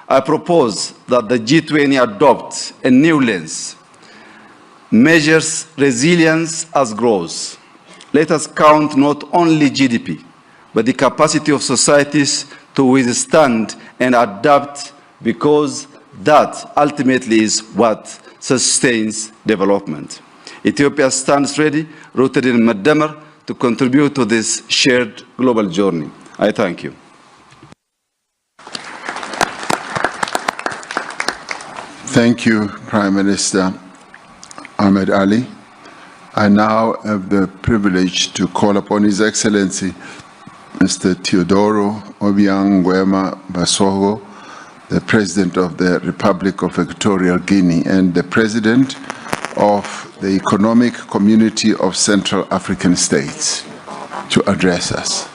I propose that the G20 adopt a new lens, measures resilience as growth. Let us count not only GDP, but the capacity of societies to withstand and adapt, because that ultimately is what sustains development. Ethiopia stands ready, rooted in Medemar, to contribute to this shared global journey. I thank you. Thank you, Prime Minister Ahmed Ali. I now have the privilege to call upon His Excellency Mr. Teodoro Obiang Nguema Basogo, the President of the Republic of Equatorial Guinea and the President of the Economic Community of Central African States, to address us.